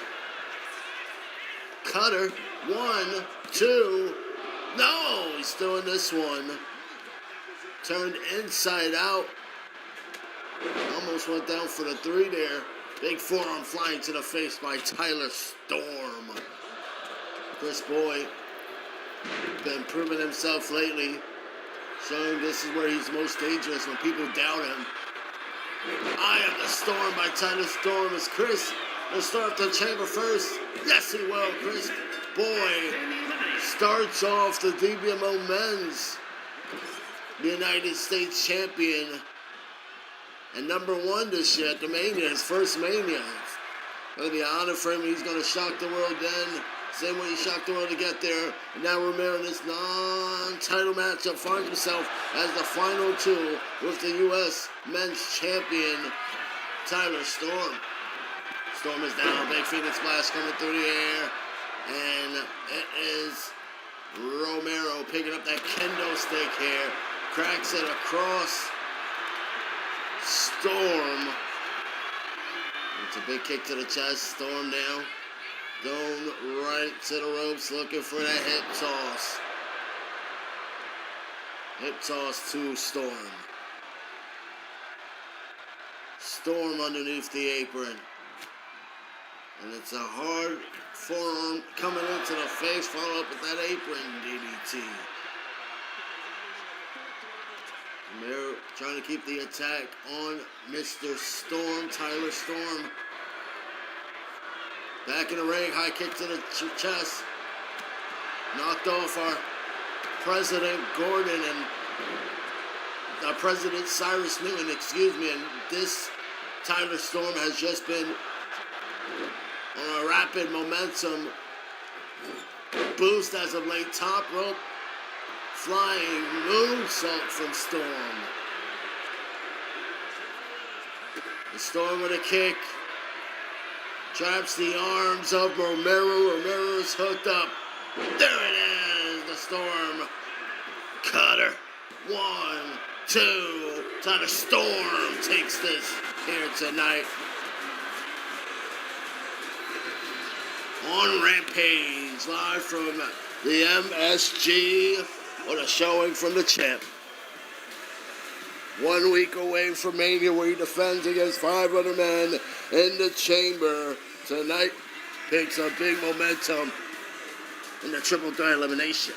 Cutter. 1, 2. No, he's still in this one. Turned inside out. Almost went down for the 3 there. Big forearm flying to the face by Tyler Storm. Chris Boy been proving himself lately, showing this is where he's most dangerous when people doubt him. Eye of the Storm by Tyler Storm. Is Chris will start the chamber first? Yes, he will. Chris Boy starts off the Dbmo Men's United States Champion and number 1 this year at the Mania, his first Mania. It's going to be an honor for him. He's going to shock the world then. Same way he shocked the world to get there. And now Romero in this non-title matchup finds himself as the final two with the U.S. Men's Champion, Tyler Storm. Storm is down, big Phoenix Splash coming through the air. And it is Romero picking up that kendo stick here. Cracks it across Storm. It's a big kick to the chest. Storm now going right to the ropes looking for that hip toss. Hip toss to Storm. Storm underneath the apron. And it's a hard forearm coming into the face, follow up with that apron DDT. Romero trying to keep the attack on Mr. Storm, Tyler Storm. Back in the ring, high kick to the chest. Knocked off our President Gordon and President Cyrus Newton, excuse me. And this Tyler Storm has just been on a rapid momentum boost as of late. Top rope flying moonsault from Storm. The Storm with a kick. Traps the arms of Romero. Romero's hooked up. There it is. The Storm cutter. 1, 2. Tyler Storm takes this here tonight. On Rampage, live from the MSG, with a showing from the champ. 1 week away from Mania, where he defends against 5 other men in the chamber. Tonight picks up big momentum in the triple threat elimination.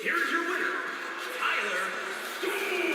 Here's your winner, Tyler Storm.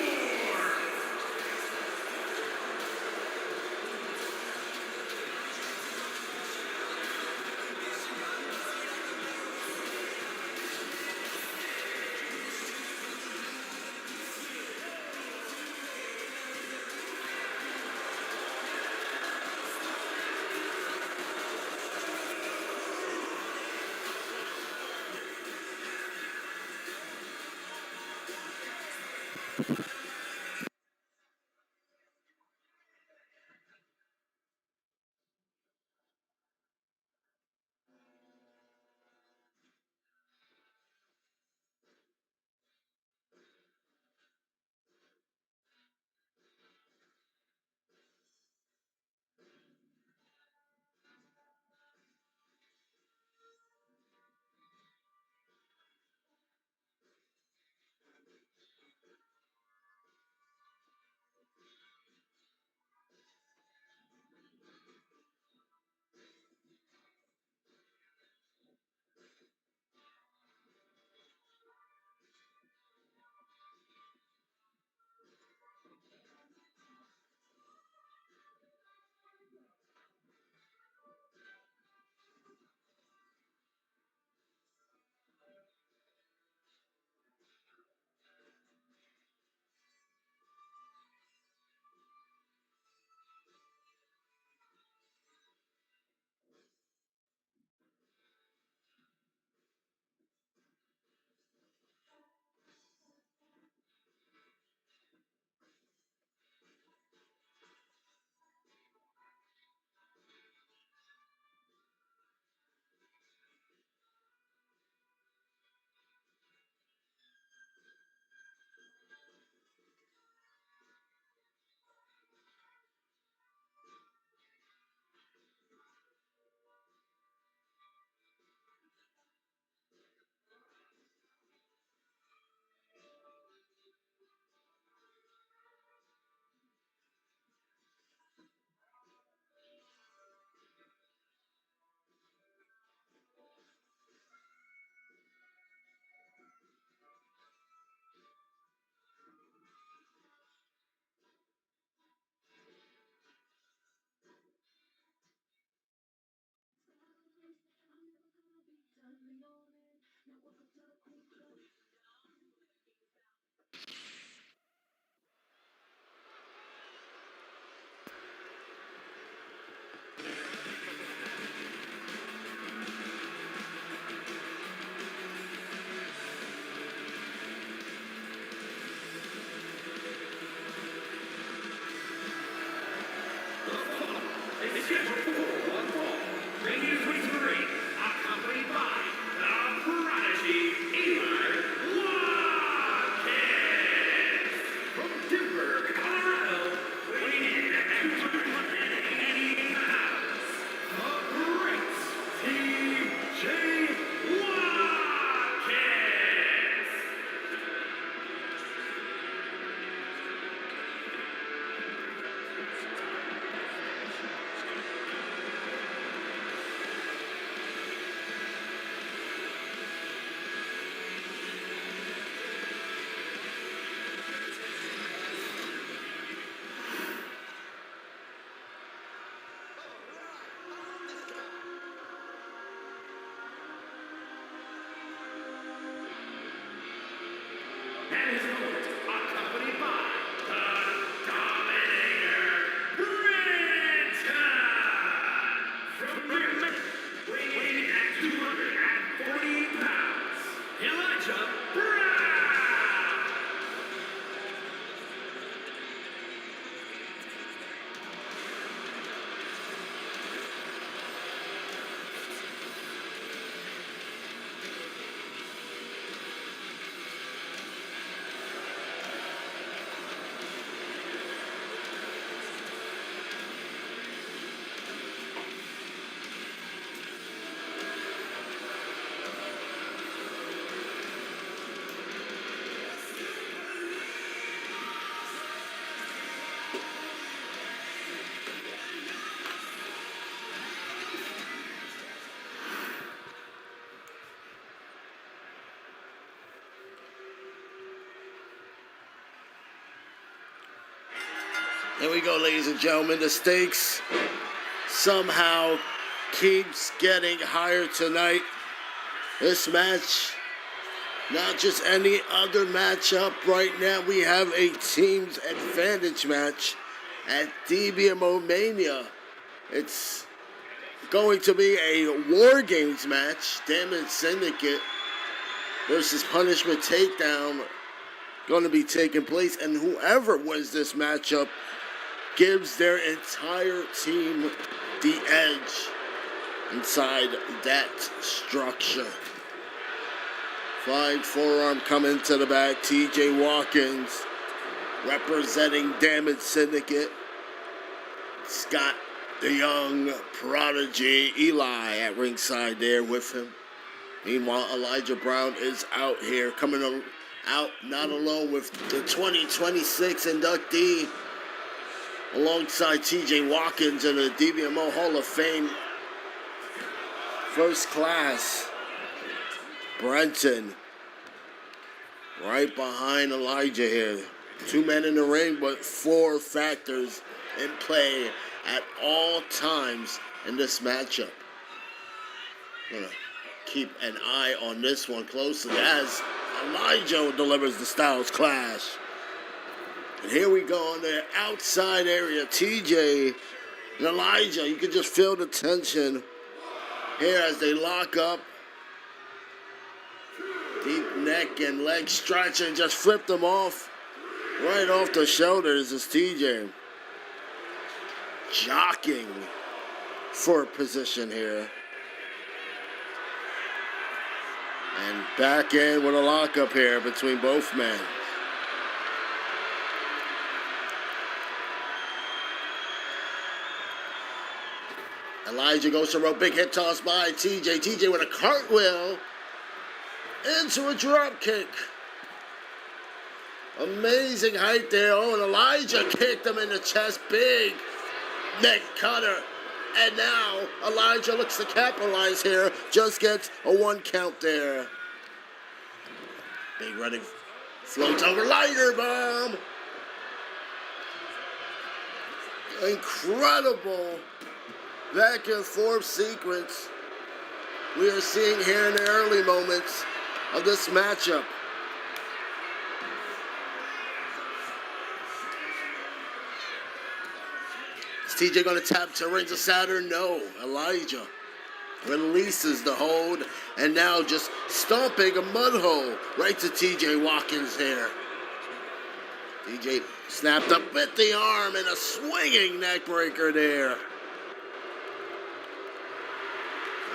scheduled for one fall. Bringing his way to the ring, accompanied by the Prodigy, Eli Watkins. From Denver, Colorado, weighing in at 280 pounds, the great TJ Watkins. And his opponent, accompanied by the Dominator, Brenton. From Maryland, weighing in at 240 pounds, Elijah Brown. There we go, ladies and gentlemen. The stakes somehow keeps getting higher tonight. This match, not just any other matchup. Right now, we have a team's advantage match at Dbmo Mania. It's going to be a War Games match. Damage Syndicate versus Punishment Takedown going to be taking place, and whoever wins this matchup gives their entire team the edge inside that structure. Flying forearm coming to the back. TJ Watkins representing Damage Syndicate. Scott the Young Prodigy, Eli at ringside there with him. Meanwhile, Elijah Brown is out here, coming out not alone with the 2026 inductee, alongside TJ Watkins in the Dbmo Hall of Fame first class. Brenton right behind Elijah here. 2 men in the ring, but 4 factors in play at all times in this matchup. Gonna keep an eye on this one closely as Elijah delivers the Styles Clash. And here we go on the outside area. TJ and Elijah, you can just feel the tension here as they lock up. Deep neck and leg stretch and just flip them off. Right off the shoulders is TJ. Jockeying for position here. And back in with a lockup here between both men. Elijah goes to rope, big hit toss by TJ. TJ with a cartwheel into a drop kick. Amazing height there. Oh, and Elijah kicked him in the chest. Big neck cutter. And now Elijah looks to capitalize here. Just gets a 1 count there. Big running floats over, lighter bomb. Incredible back and forth sequence we are seeing here in the early moments of this matchup. Is TJ going to tap to Rings of Saturn? No. Elijah releases the hold, and now just stomping a mud hole right to TJ Watkins here. TJ snapped up with the arm and a swinging neck breaker there.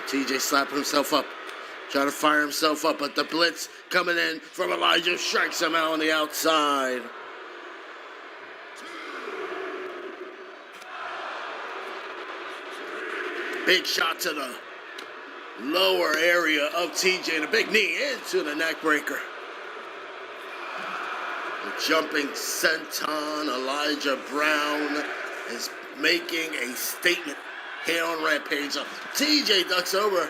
TJ slapping himself up. Trying to fire himself up, but the blitz coming in from Elijah strikes him out on the outside. Big shot to the lower area of TJ. And a big knee into the neck breaker. The jumping senton Elijah Brown is making a statement here on Rampage. TJ ducks over.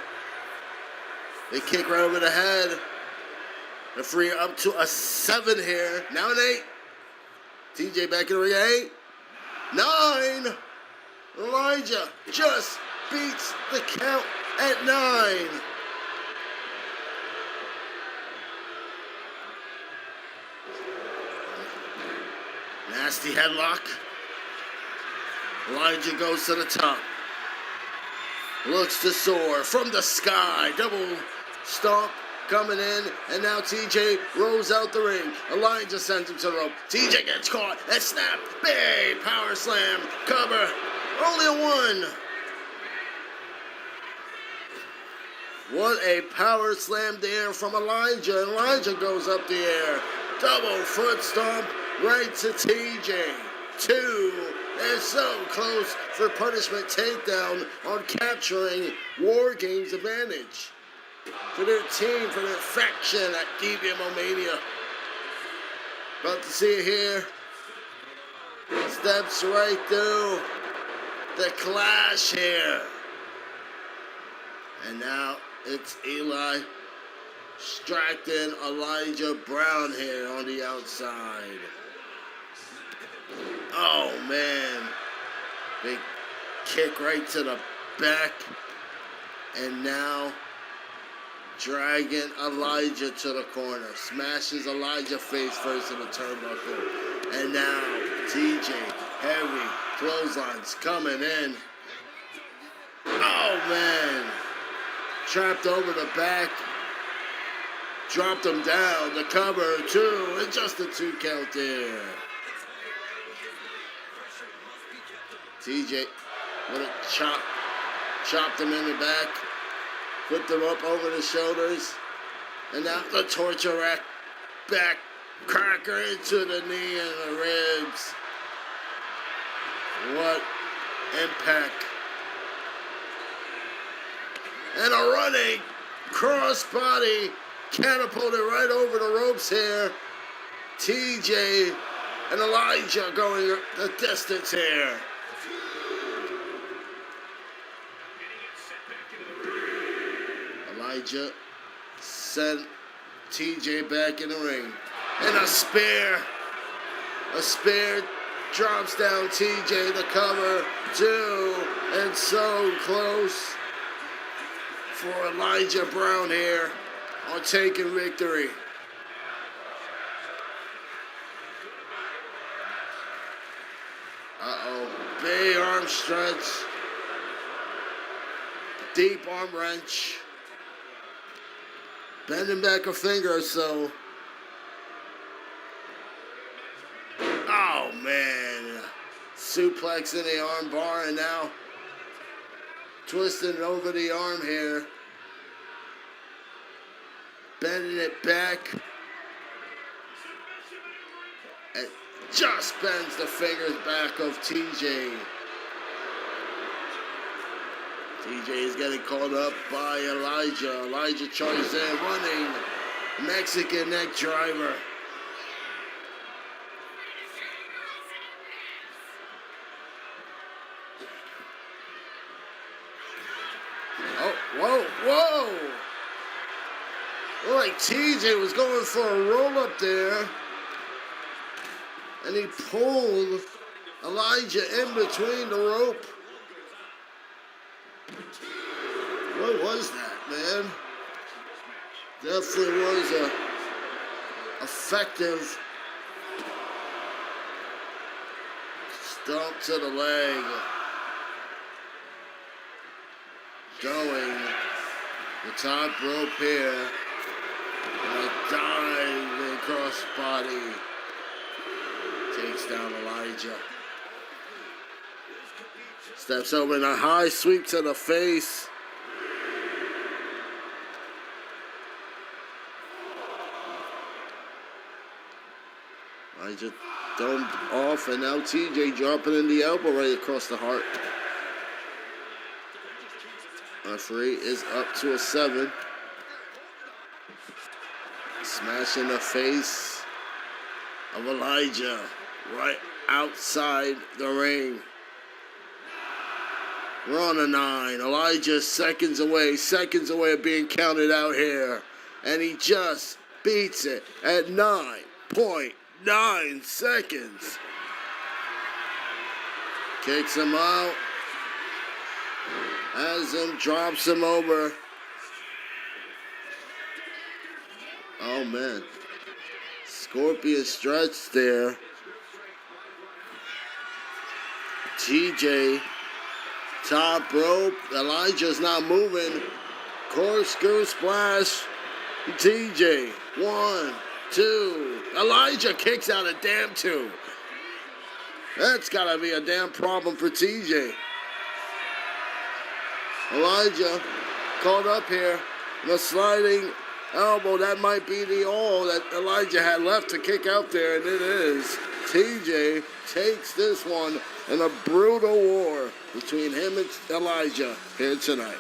They kick right over the head. The free up to a 7 here. Now an 8. TJ back in the ring. 8. 9. Elijah just beats the count at 9. Nasty headlock. Elijah goes to the top. Looks to soar from the sky. Double stomp coming in. And now TJ rolls out the ring. Elijah sends him to the rope. TJ gets caught and snap. Big power slam. Cover. Only a 1. What a power slam there from Elijah. Elijah goes up the air. Double foot stomp right to TJ. 2. They're so close for punishment takedown on capturing War Games advantage for their team, for their faction at Dbmo Mania. About to see it here. Steps right through the clash here. And now it's Eli distracting Elijah Brown here on the outside. Oh, man. Big kick right to the back. And now dragging Elijah to the corner. Smashes Elijah face first in the turnbuckle. And now TJ, heavy clotheslines coming in. Oh, man. Trapped over the back. Dropped him down. The cover, 2. And just a 2 count there. TJ with a chop. Chopped him in the back. Flipped him up over the shoulders. And now the torture rack. Back cracker into the knee and the ribs. What impact. And a running crossbody catapulted right over the ropes here. TJ and Elijah going the distance here. Elijah sent TJ back in the ring. And a spear. A spear drops down TJ. The cover, 2. And so close for Elijah Brown here on taking victory. Uh-oh. Big arm stretch. Deep arm wrench. Bending back a finger or so. Oh, man. Suplex in the arm bar and now twisting over the arm here. Bending it back. And just bends the fingers back of TJ. TJ is getting called up by Elijah. Elijah charges in, running Mexican neck driver. Oh, whoa, whoa. Looked like TJ was going for a roll up there. And he pulled Elijah in between the rope. What was that, man? Definitely was a effective stomp to the leg. Going the top rope here. And a diving crossbody takes down Elijah. Steps over in a high sweep to the face. Elijah domed off, and now TJ dropping in the elbow right across the heart. Referee is up to a 7. Smash in the face of Elijah right outside the ring. We're on a 9. Elijah seconds away of being counted out here. And he just beats it at 9.9 seconds. Kicks him out. Has him, drops him over. Oh man. Scorpion stretch there. TJ, top rope. Elijah's not moving. Corkscrew splash. TJ, 1, 2. Elijah kicks out a damn 2. That's gotta be a damn problem for TJ. Elijah caught up here. The sliding elbow, that might be the all that Elijah had left to kick out there, and it is. TJ takes this one in a brutal war between him and Elijah here tonight.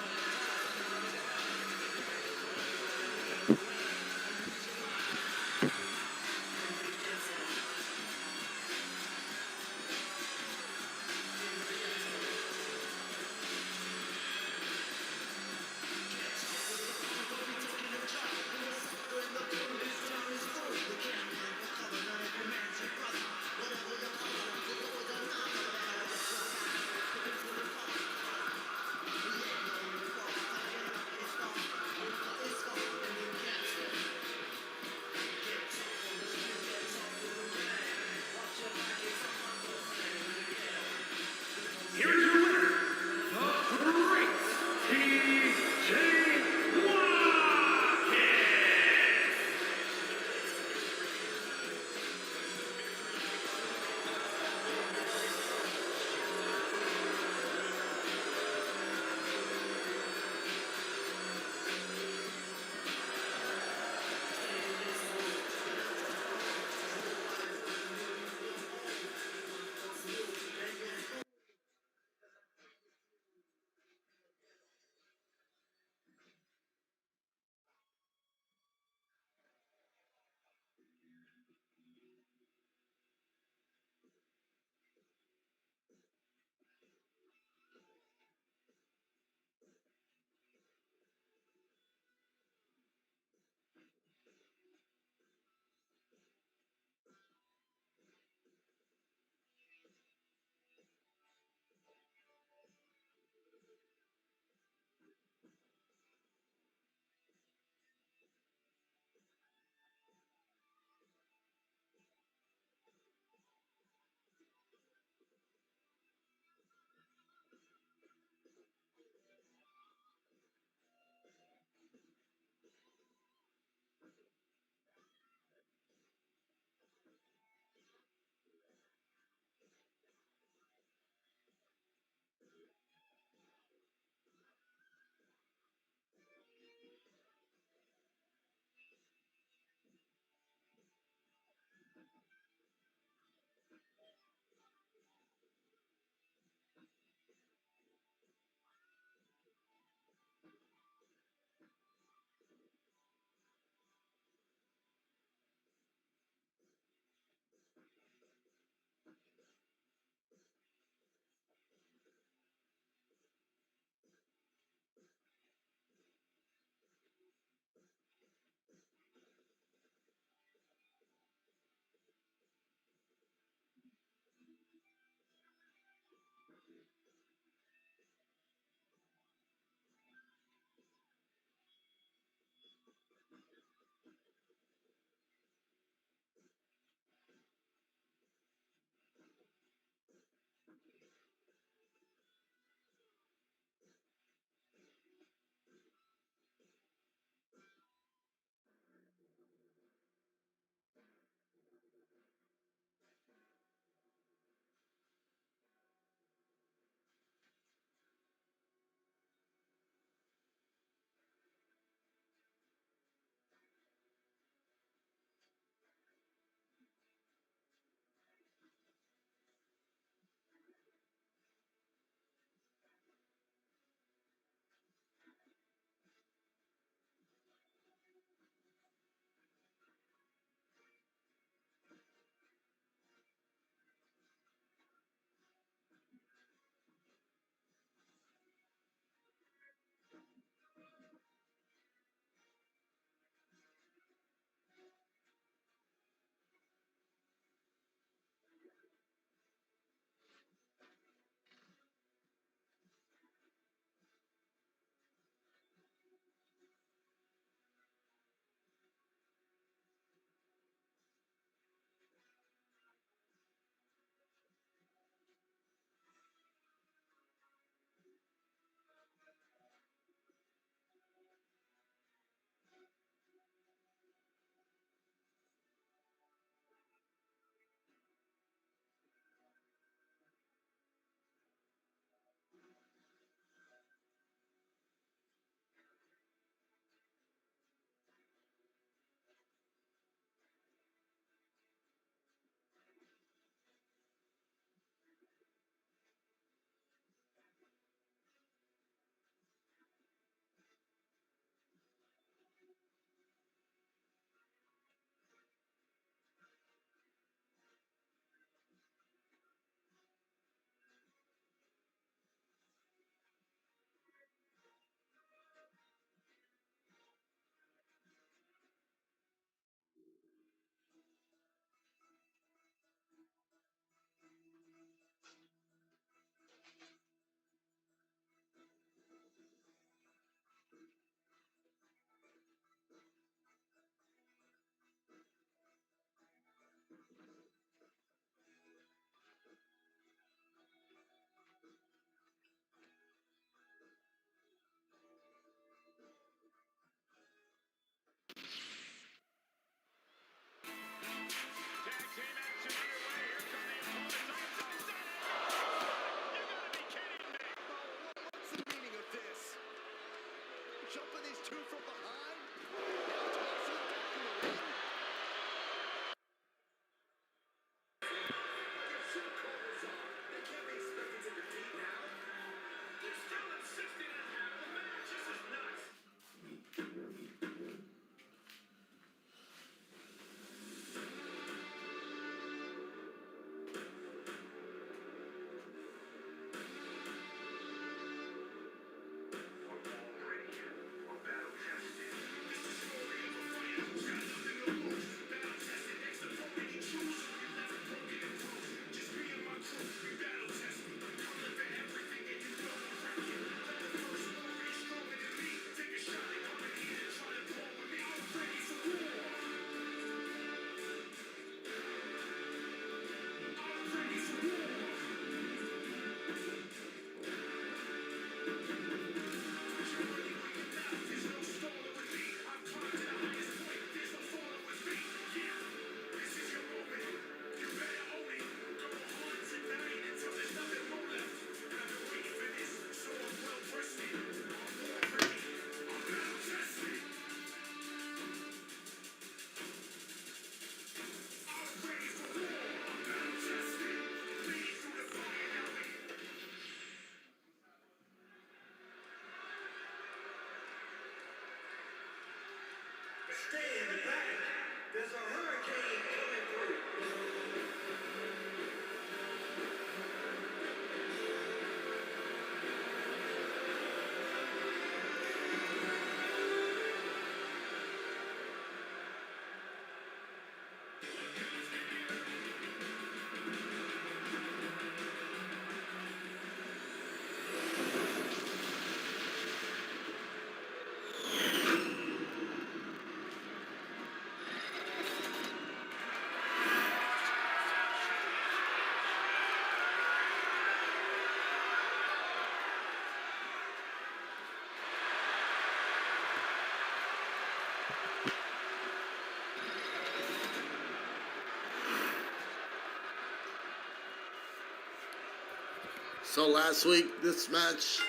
So last week, this match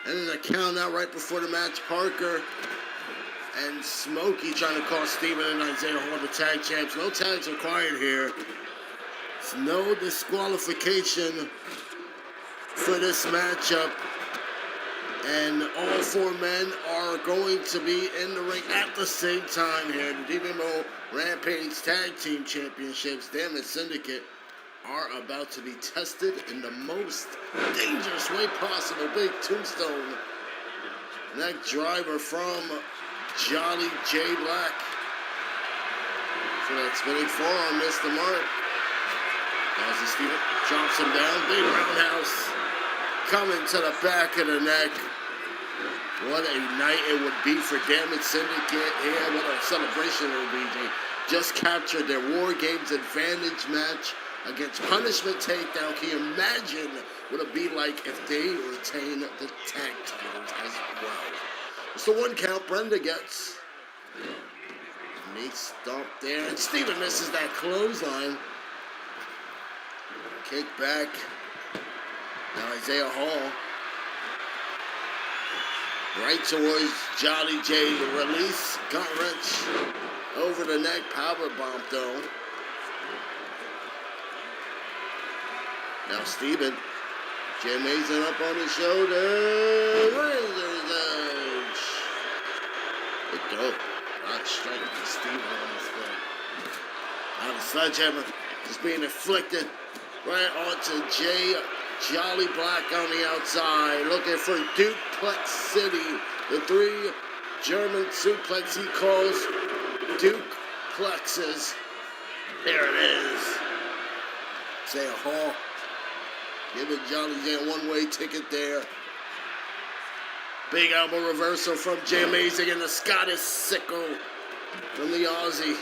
ended a count out right before the match. Parker and Smokey trying to call Steven and Isaiah Hall the tag champs. No tags required here. It's no disqualification for this matchup. And all four men are going to be in the ring at the same time here. The Dbmo Rampage Tag Team Championships, Damage Syndicate, are about to be tested in the most dangerous way possible. Big tombstone neck driver from Jolly J Black. So that spinning forearm missed the mark. Ozzy Steven drops him down. Big roundhouse coming to the back of the neck. What a night it would be for Damage Syndicate. Yeah, what a celebration it would be. They just captured their War Games advantage match against Punishment Takedown. Can you imagine what it would be like if they retain the tag titles as well? It's the 1 count Brenda gets. Knee stomp there, and Steven misses that clothesline. Kick back. Now Isaiah Hall. Right towards Jolly J. Release. Gut wrench. Over the neck. Power bomb though. Now Steven. Jay Mason up on his shoulder. Razor's Edge. Good throw. Not striking Steven on his foot. Now the sledgehammer just being inflicted right onto Jay Jolly Black on the outside. Looking for Duplex City. The 3 German suplex he calls Duplexes. There it is. Isaiah Hall giving Jolly J a one-way ticket there. Big elbow reversal from Jay Amazing and the Scottish sickle from the Aussie.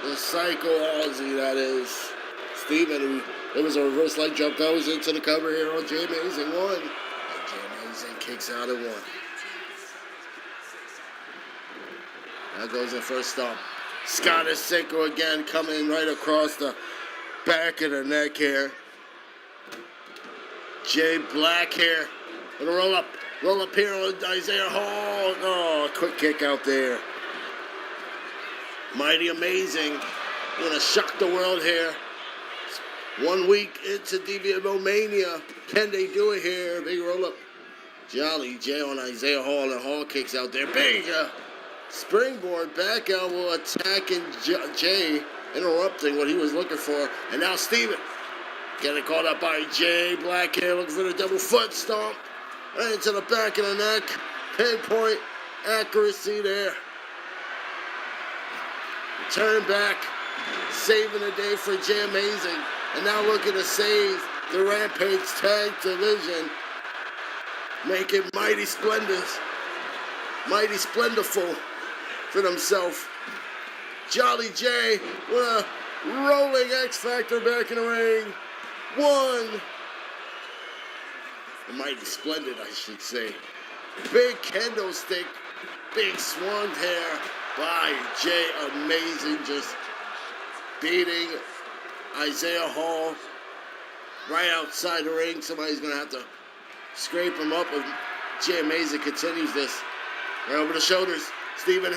The Psycho Aussie, that is. Steven, it was a reverse leg drop, goes into the cover here on Jay Amazing 1. And Jay Amazing kicks out at 1. Now goes in for a stomp. Scottish sickle again coming right across the back of the neck here. Jay Black here. Gonna roll up here on Isaiah Hall. Oh, quick kick out there. Mighty Amazing. Gonna shock the world here. 1 week into Dbmo Mania. Can they do it here? Big roll up. Jolly J on Isaiah Hall, and Hall kicks out there. Big springboard back elbow attacking Jay, interrupting what he was looking for. And now Steven getting caught up by Jay Black here, looking for the double foot stomp. Right into the back of the neck. Pinpoint accuracy there. Turn back. Saving the day for Jay Amazing. And now looking to save the Rampage Tag Division. Make it mighty splendorous. Mighty splendorful for themselves. Jolly J with a rolling X Factor back in the ring. 1. Mighty splendid, I should say. Big kendo stick. Big swung hair by Jay Amazing. Just beating Isaiah Hall right outside the ring. Somebody's going to have to scrape him up if Jay Amazing continues this. Right over the shoulders. Steven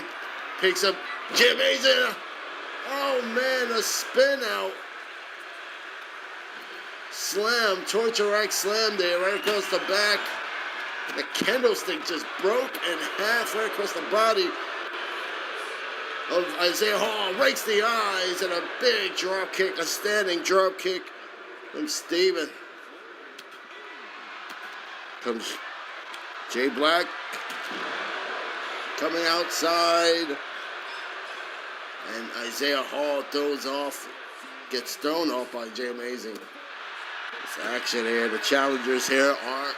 picks up Jay Amazing. Oh, man, a spin out. Slam, torture rack slam there, right across the back. The kendo stick just broke in half right across the body of Isaiah Hall. Rakes the eyes and a big drop kick, a standing drop kick from Steven. Comes Jay Black coming outside. And Isaiah Hall throws off, gets thrown off by Jay Amazing. This action here, the challengers here are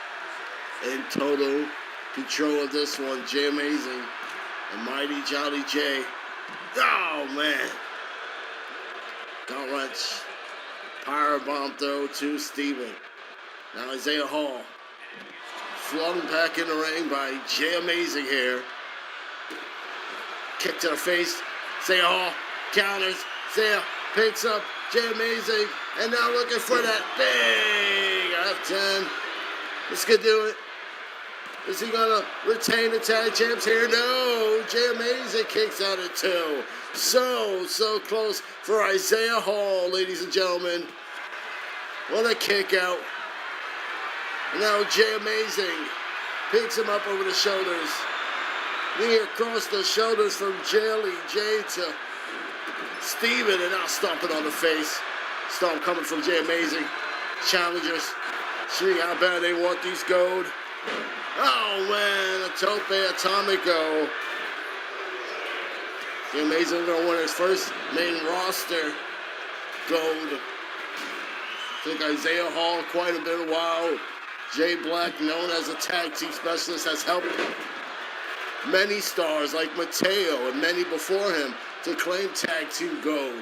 in total control of this one. Jay Amazing and Mighty Jolly J. Oh, man. Gut wrench. Powerbomb throw to Steven. Now Isaiah Hall. Flung back in the ring by Jay Amazing here. Kick to the face. Isaiah Hall counters. Isaiah picks up Jay Amazing. And now looking for that big F10. This could do it. Is he gonna retain the tag champs here? No. Jay Amazing kicks out at 2. So close for Isaiah Hall, ladies and gentlemen. What a kick out. And now Jay Amazing picks him up over the shoulders. Knee across the shoulders from Jay to Steven, and now stomping on the face. Stomp coming from Jay Amazing. Challengers. See how bad they want these gold. Oh man, a tope atomico. Jay Amazing gonna win his first main roster gold. Took Isaiah Hall quite a bit of while. Jay Black, known as a tag team specialist, has helped many stars like Mateo and many before him to claim tag team gold.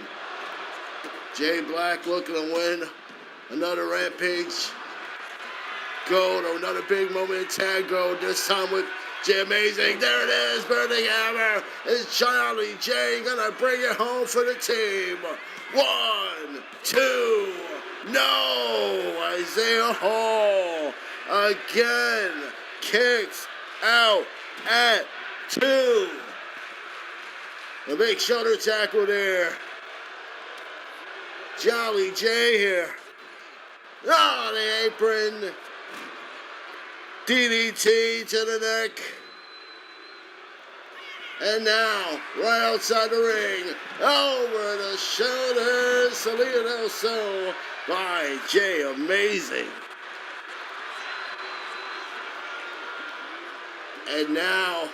Jay Black looking to win another Rampage gold or another big moment in tag gold, this time with Jay Amazing. There it is, Burning Hammer. It's Charlie J gonna bring it home for the team. 1, 2, no! Isaiah Hall again kicks out at 2. A big shoulder tackle there. Jolly J here. Oh, the apron. DDT to the neck. And now, right outside the ring, over the shoulders, Salida del Sol by Jay Amazing. And now,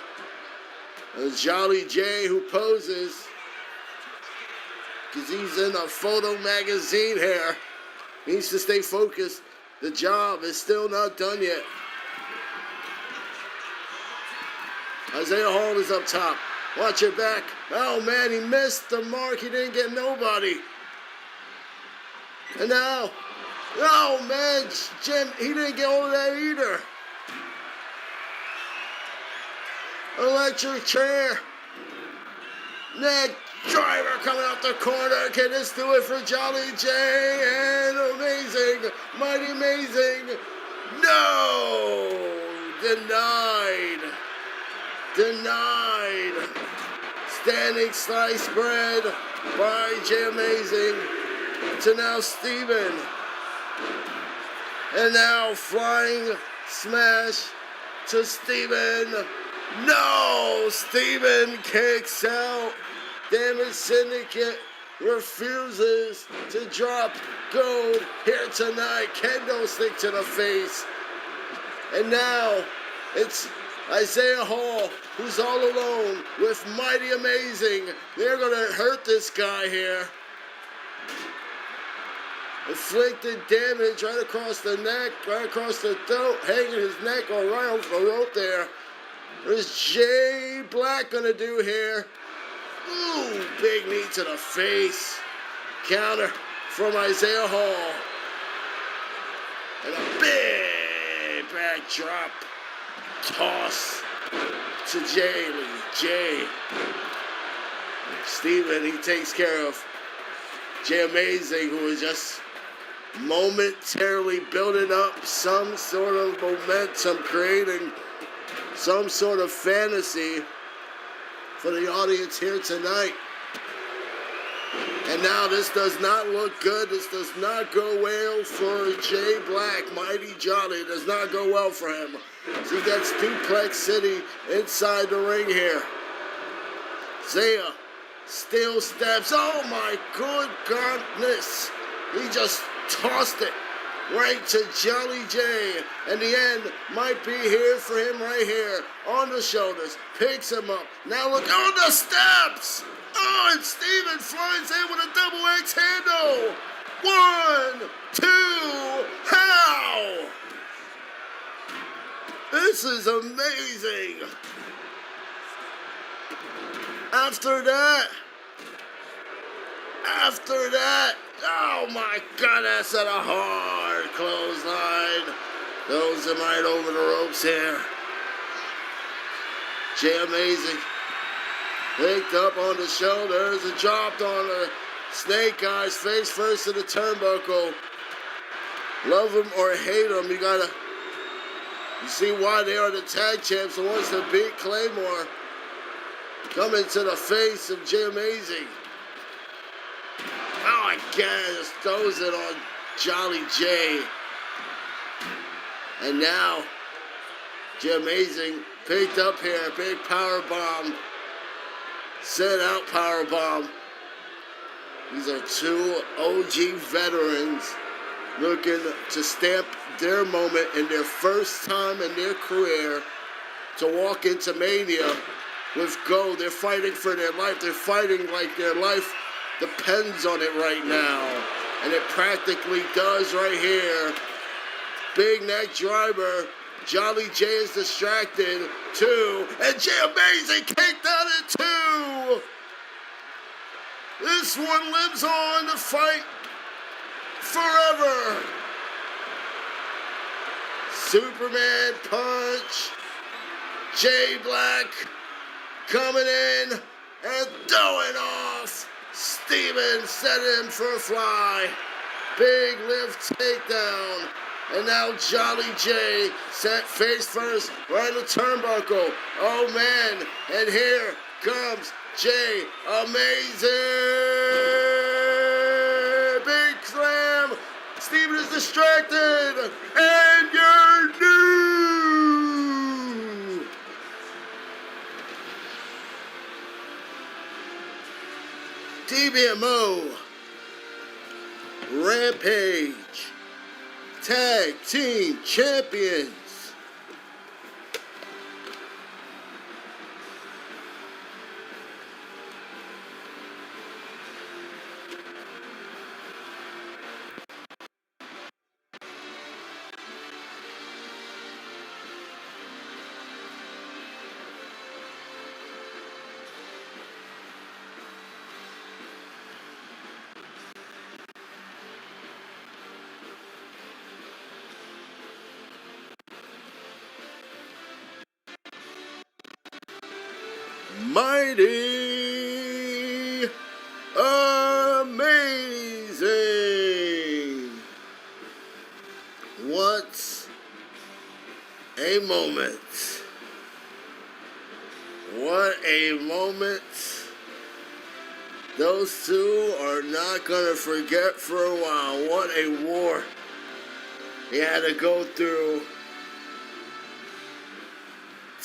Jolly J who poses, because he's in a photo magazine here. Needs to stay focused. The job is still not done yet. Isaiah Hall is up top. Watch your back. Oh man, he missed the mark. He didn't get nobody. And now, oh man, Jim, he didn't get all of that either. Electric chair. Neck driver coming out the corner. Can this do it for Jolly J? And Amazing, Mighty Amazing. No! Denied. Standing slice spread by Jay Amazing to now Steven. And now flying smash to Steven. No! Steven kicks out. Damage Syndicate refuses to drop gold here tonight. Kendo stick to the face. And now it's Isaiah Hall, who's all alone with Mighty Amazing. They're going to hurt this guy here. Inflicted damage right across the neck, right across the throat, hanging his neck or right over the rope there. What is Jay Black going to do here? Ooh, big knee to the face. Counter from Isaiah Hall. And a big backdrop. Toss to Jay. Steven, he takes care of Jay Amazing, who is just momentarily building up some sort of momentum, creating some sort of fantasy for the audience here tonight. And now this does not look good. This does not go well for Jay Black. Mighty Jolly does not go well for him. So he gets Duplex City inside the ring here. Zaya still steps. Oh my good goodness. He just tossed it right to Jolly J. And the end might be here for him right here. On the shoulders. Picks him up. Now look on the steps. Oh, and Steven flies in with a double X handle. 1, 2, how? This is amazing. After that, oh my God, that's at a hard clothesline. Throws him right over the ropes here. Jay Amazing picked up on the shoulders and dropped on the Snake Eyes face first in the turnbuckle. Love them or hate them, you see why they are the tag champs. The ones that beat Claymore coming to the face of Jay Amazing. Oh, again, just throws it on Jolly J. And now, Jay Amazing picked up here, big power bomb. Set out power bomb. These are two OG veterans looking to stamp their moment in their first time in their career to walk into Mania with gold. They're fighting for their life. They're fighting like their life depends on it right now. And it practically does right here. Big neck driver. Jolly J is distracted. 2. And Jay Amazing kicked out at 2. This one lives on to fight forever. Superman punch. Jay Black coming in and throwing off. Steven set him for a fly. Big lift takedown. And now Jolly J set face first right in the turnbuckle. Oh man, and here comes Jay Amazing. Big slam. Steven is distracted. And you're new. Dbmo. Rampage. Tag Team Champions. Mighty amazing. What a moment. What a moment. Those two are not going to forget for a while. What a war he had to go through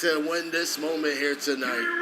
to win this moment here tonight.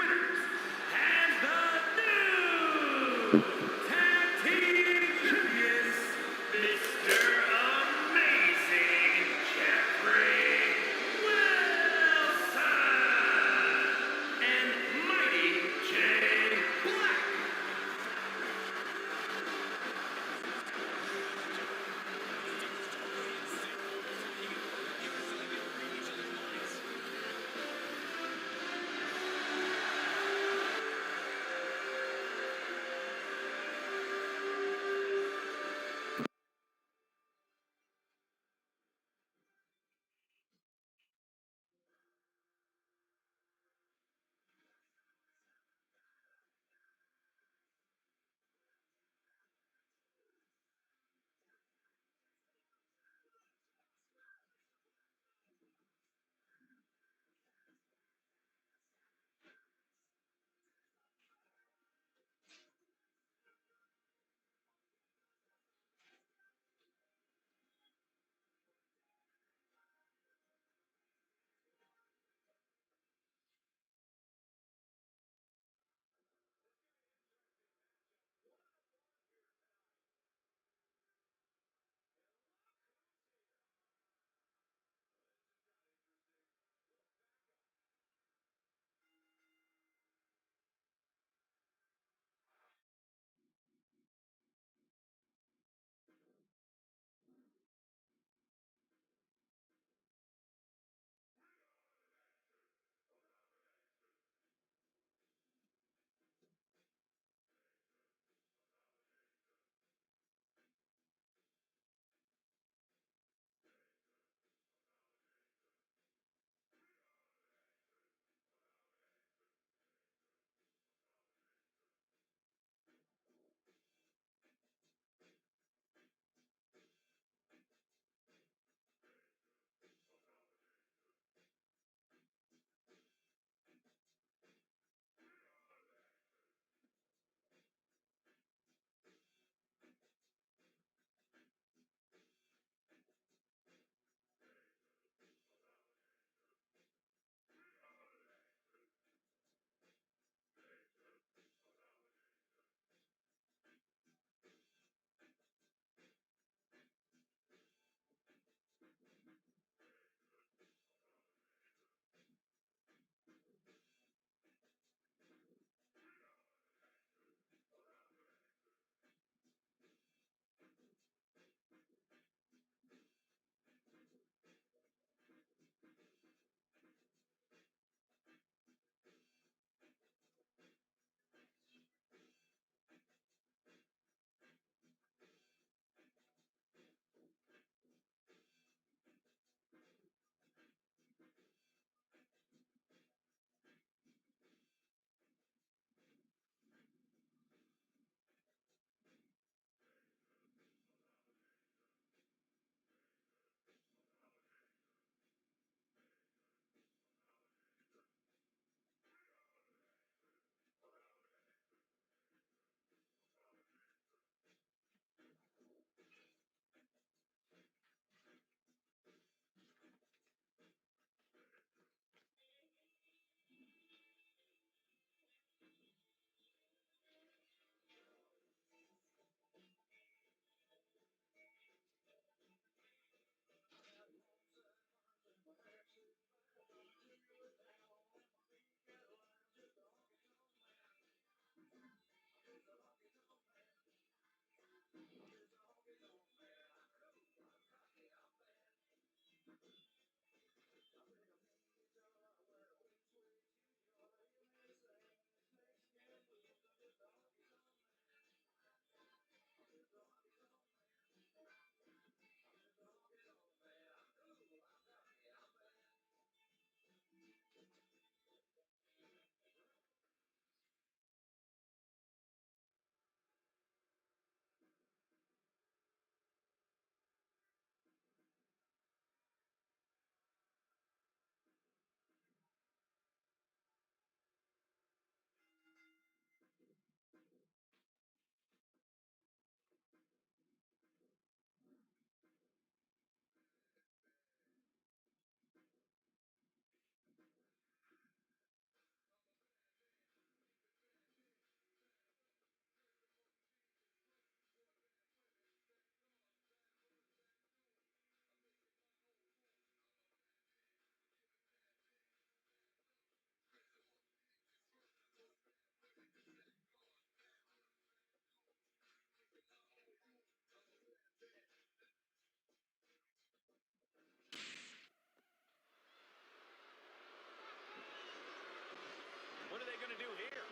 What are they going to do here?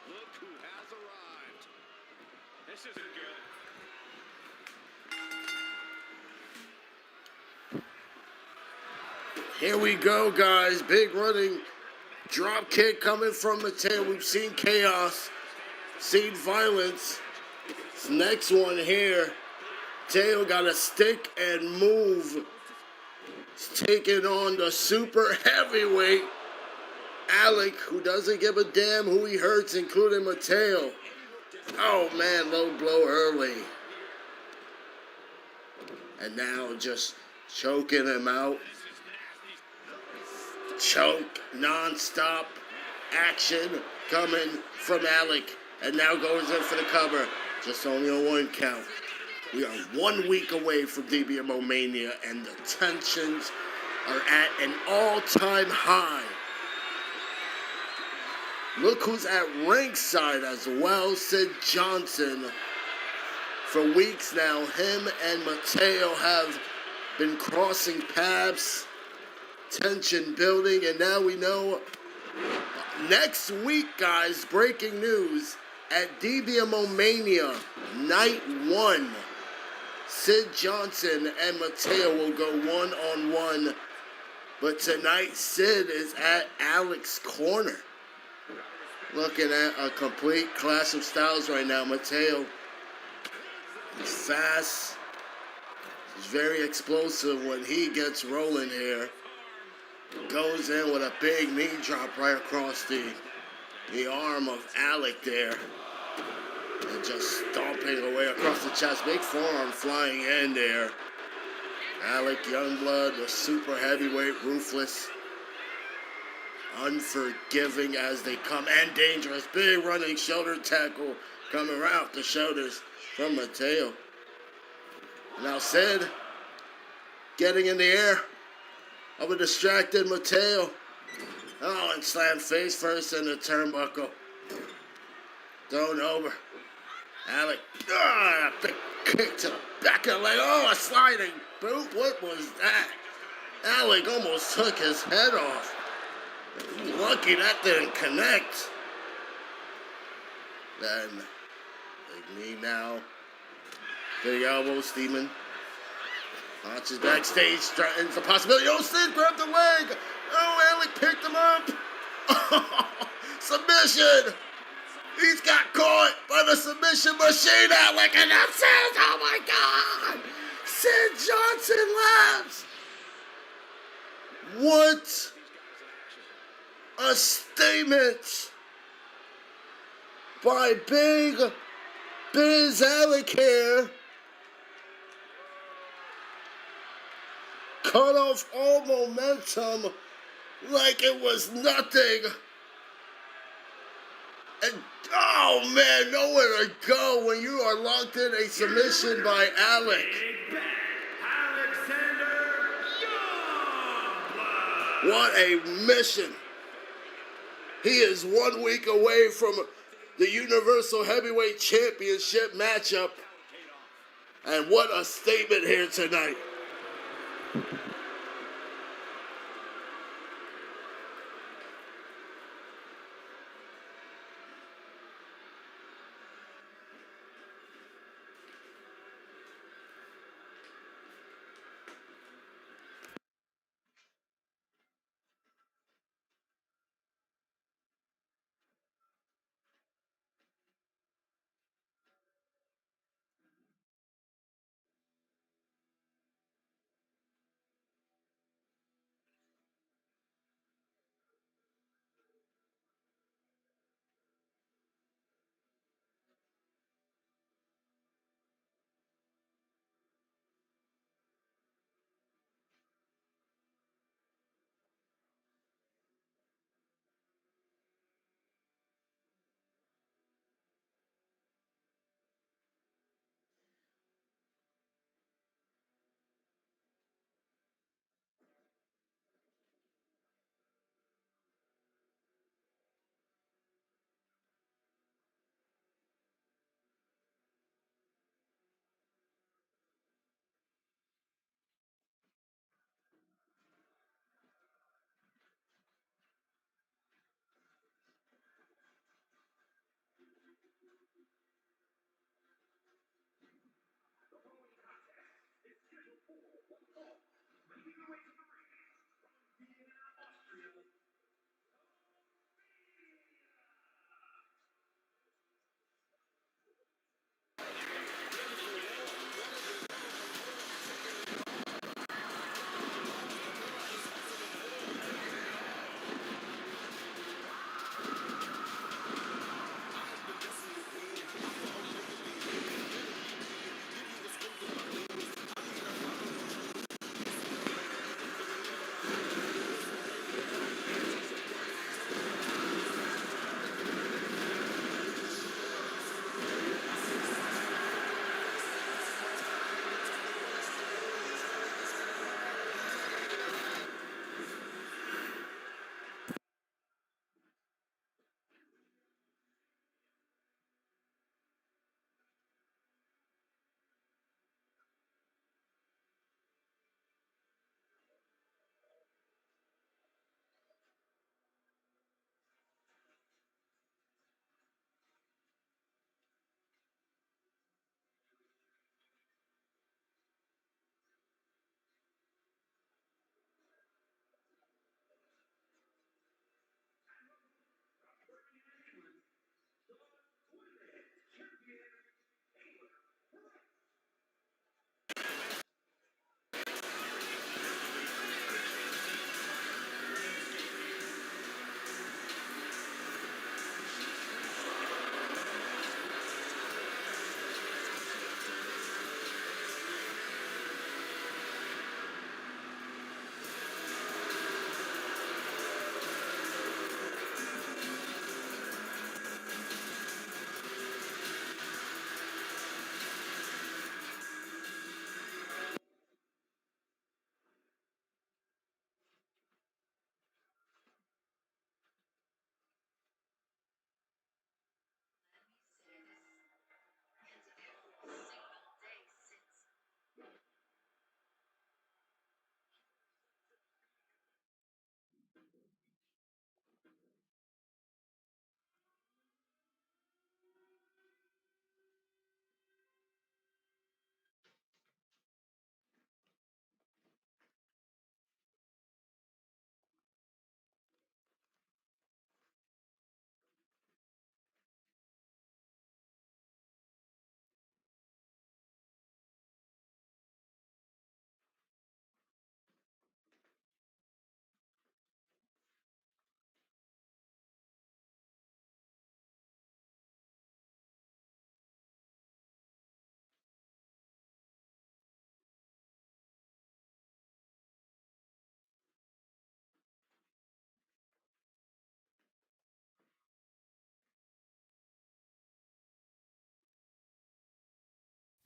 Look who has arrived. This isn't good. Here we go, guys. Big running drop kick coming from Mateo. We've seen chaos, seen violence. This next one here, Mateo got a stick and move. He's taking on the super heavyweight Alec, who doesn't give a damn who he hurts, including Mateo. Oh man, low blow early. And now just choking him out. Choke, non-stop action coming from Alec. And now goes in for the cover. Just only a 1 count. We are 1 week away from Dbmo Mania, and the tensions are at an all-time high. Look who's at ringside as well, Sid Johnson. For weeks now, him and Mateo have been crossing paths, tension building, and now we know next week, guys, breaking news, at Dbmo Mania, night 1, Sid Johnson and Mateo will go one-on-one, but tonight Sid is at Alec's corner. Looking at a complete clash of styles right now. Mateo is fast. He's very explosive when he gets rolling here. Goes in with a big knee drop right across the arm of Alec there. And just stomping away across the chest. Big forearm flying in there. Alec Youngblood, the super heavyweight, ruthless, unforgiving as they come, and dangerous. Big running shoulder tackle coming right off the shoulders from Mateo. Now Sid getting in the air of a distracted Mateo. Oh, and slam face first in the turnbuckle. Thrown over. Alec, big kick to the back of the leg. Oh, a sliding boot. What was that? Alec almost took his head off. Lucky that didn't connect. Then, big knee now. Big elbow steaming. Launches backstage, threatens the possibility. Oh, Sid grabbed the leg. Oh, Alec picked him up. Submission. He's got caught by the submission machine, Alec, and that's it. Oh my God. Sid Johnson laughs. What a statement by Big Biz Alec here. Cut off all momentum like it was nothing. And, oh man, nowhere to go when you are locked in a submission by Alec. What a mission. He is 1 week away from the Universal Heavyweight Championship matchup. And what a statement here tonight.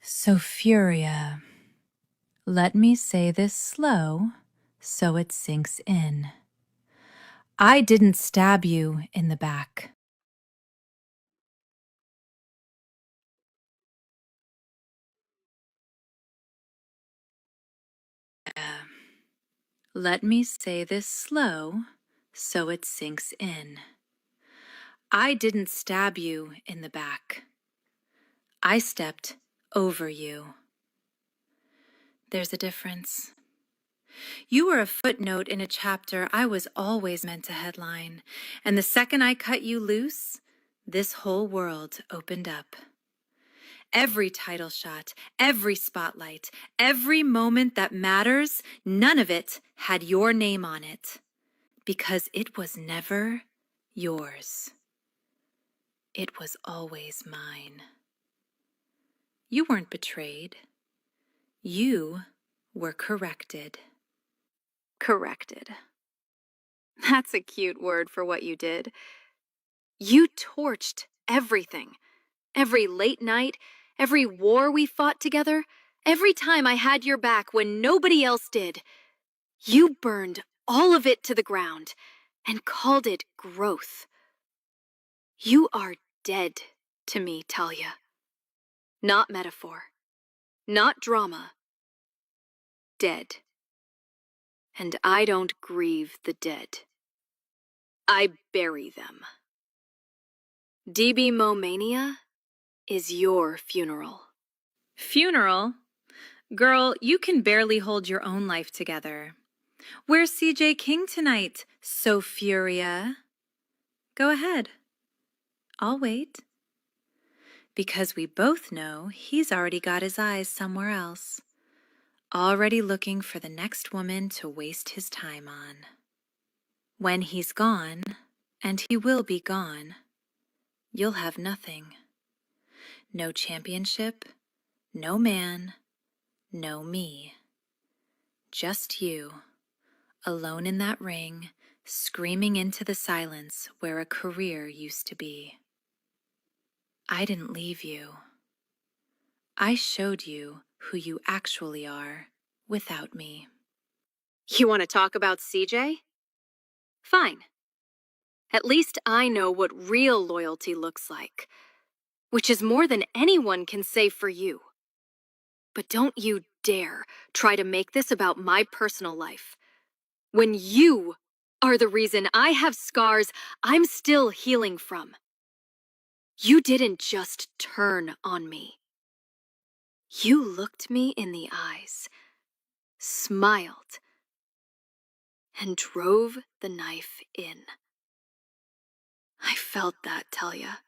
So, Furia, let me say this slow so it sinks in. I didn't stab you in the back. Let me say this slow so it sinks in. I didn't stab you in the back. I stepped over you. There's a difference. You were a footnote in a chapter I was always meant to headline, and the second I cut you loose, this whole world opened up. Every title shot, every spotlight, every moment that matters, none of it had your name on it, because it was never yours. It was always mine. You weren't betrayed. You were corrected. Corrected. That's a cute word for what you did. You torched everything. Every late night, every war we fought together, every time I had your back when nobody else did. You burned all of it to the ground and called it growth. You are dead to me, Talia. Not metaphor. Not drama. Dead. And I don't grieve the dead. I bury them. Dbmo mania is your funeral. Funeral? Girl, you can barely hold your own life together. Where's CJ King tonight, Sophuria? Go ahead. I'll wait. Because we both know he's already got his eyes somewhere else. Already looking for the next woman to waste his time on. When he's gone, and he will be gone, you'll have nothing. No championship, no man, no me. Just you, alone in that ring, screaming into the silence where a career used to be. I didn't leave you. I showed you who you actually are without me. You want to talk about CJ? Fine. At least I know what real loyalty looks like, which is more than anyone can say for you. But don't you dare try to make this about my personal life, when you are the reason I have scars I'm still healing from. You didn't just turn on me. You looked me in the eyes, smiled, and drove the knife in. I felt that, Talia.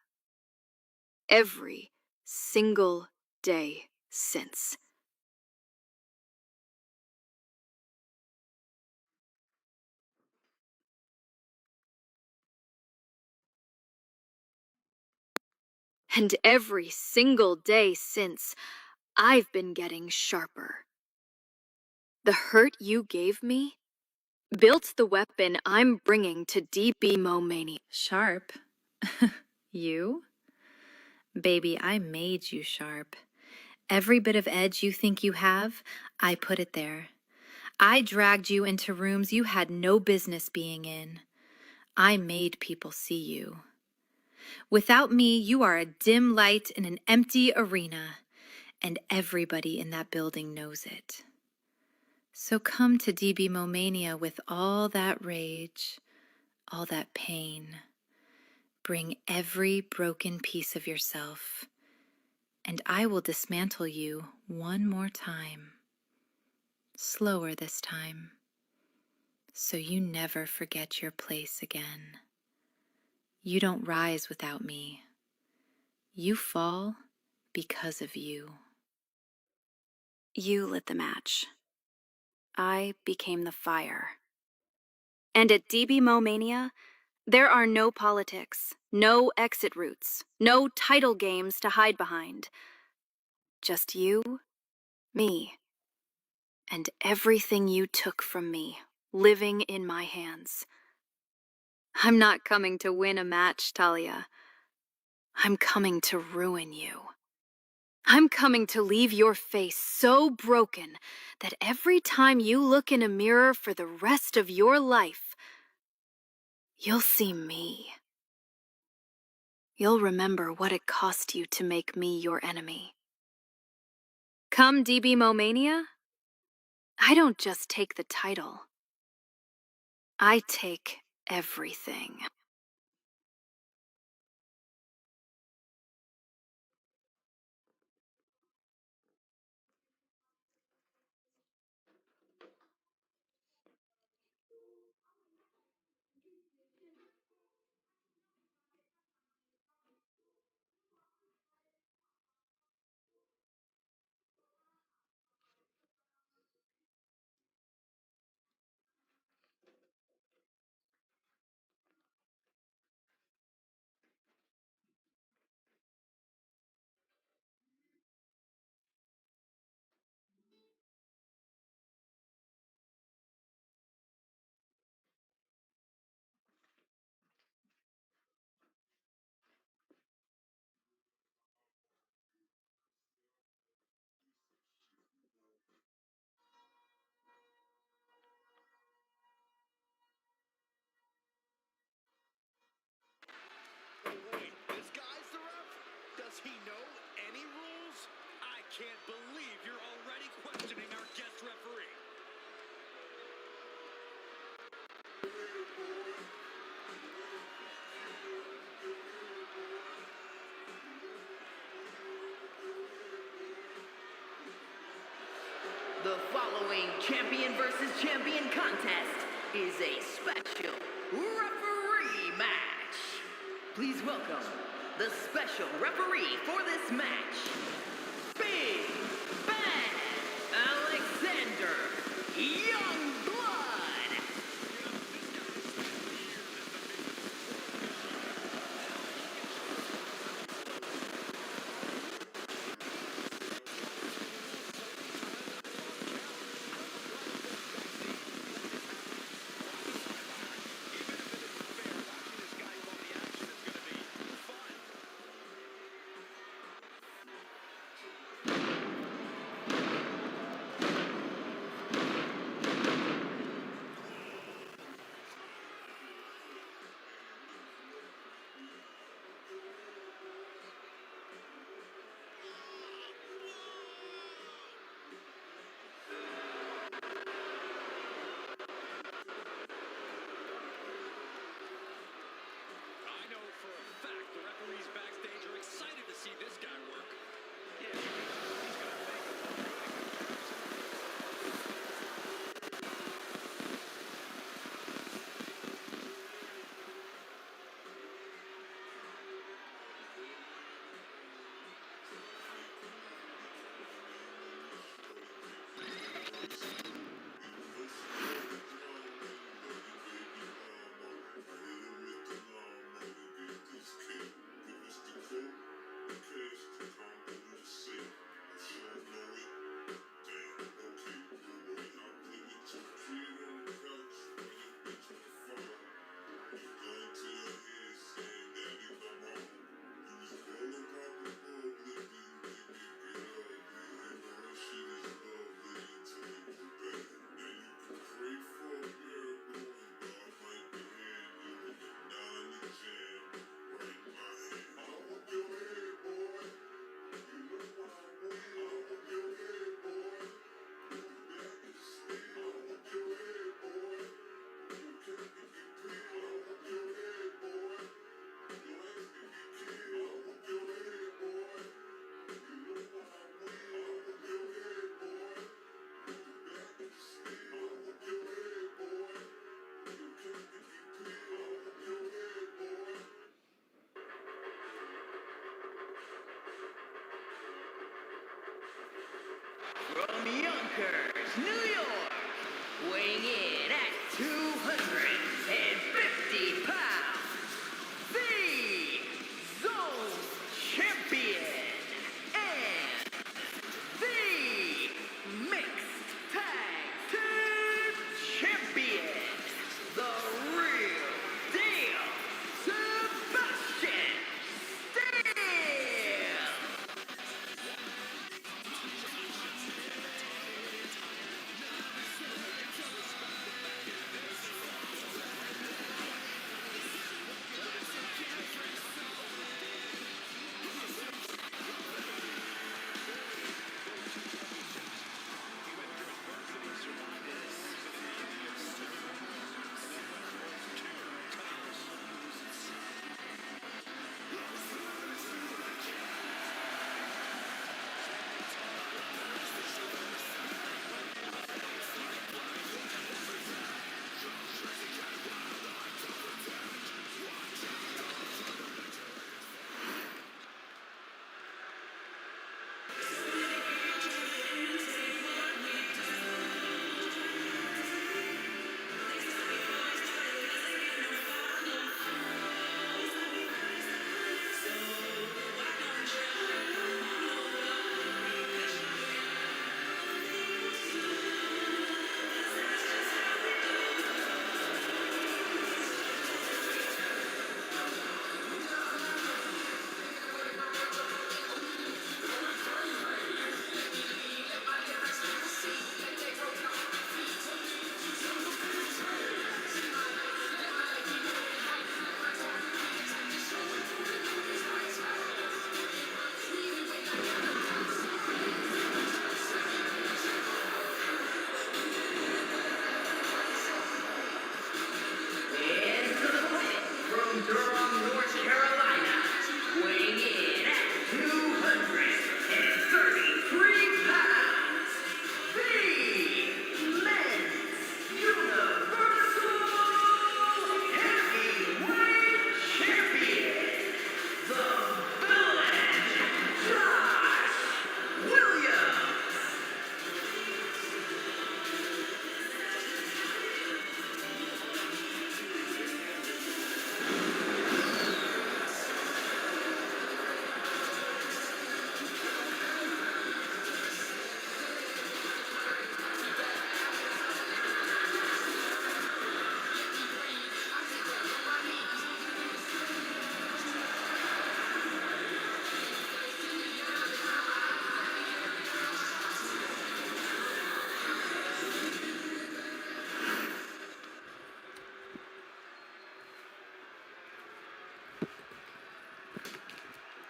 Every single day since. And every single day since, I've been getting sharper. The hurt you gave me built the weapon I'm bringing to Dbmo mania. Sharp? You? Baby, I made you sharp. Every bit of edge you think you have, I put it there. I dragged you into rooms you had no business being in. I made people see you. Without me, you are a dim light in an empty arena, and everybody in that building knows it. So come to Dbmo mania with all that rage, all that pain. Bring every broken piece of yourself, and I will dismantle you one more time. Slower this time, so you never forget your place again. You don't rise without me. You fall because of you. You lit the match. I became the fire. And at Dbmo mania, there are no politics, no exit routes, no title games to hide behind. Just you, me, and everything you took from me, living in my hands. I'm not coming to win a match, Talia. I'm coming to ruin you. I'm coming to leave your face so broken that every time you look in a mirror for the rest of your life, you'll see me. You'll remember what it cost you to make me your enemy. Come Dbmo mania, I don't just take the title. I take everything. Wait, this guy's the ref? Does he know any rules? I can't believe you're already questioning our guest referee. The following champion versus champion contest is a special referee match. Please welcome the special referee for this match, Big Bad Alexander Youngblood.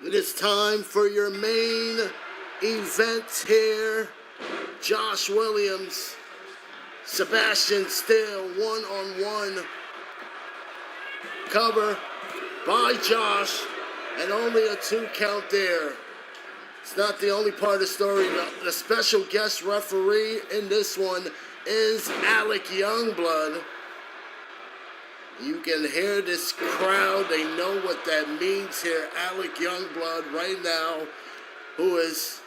It is time for your main event here. Josh Williams, Sebastian Steele, one-on-one cover by Josh, and only a 2 count there. It's not the only part of the story. The special guest referee in this one is Alec Youngblood. You can hear this crowd. They know what that means here. Alec Youngblood right now, who is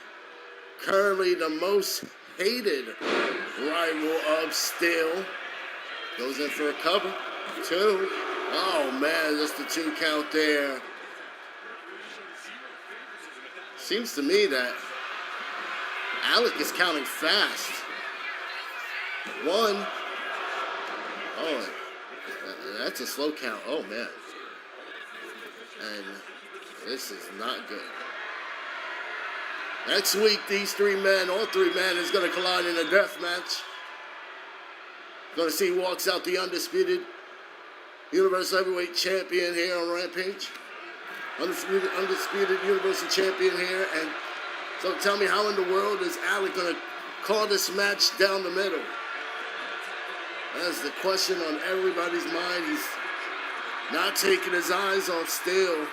currently the most hated rival of Steele. Goes in for a cover. 2. Oh man, just the 2 count there. Seems to me that Alec is counting fast. 1. Oh, that's a slow count. Oh man. And this is not good. Next week, these 3 men, all 3 men, is going to collide in a death match. Going to see who walks out the undisputed Universal Heavyweight Champion here on Rampage. Undisputed Universal Champion here. And so tell me, how in the world is Alec going to call this match down the middle? That's the question on everybody's mind. He's not taking his eyes off Steele.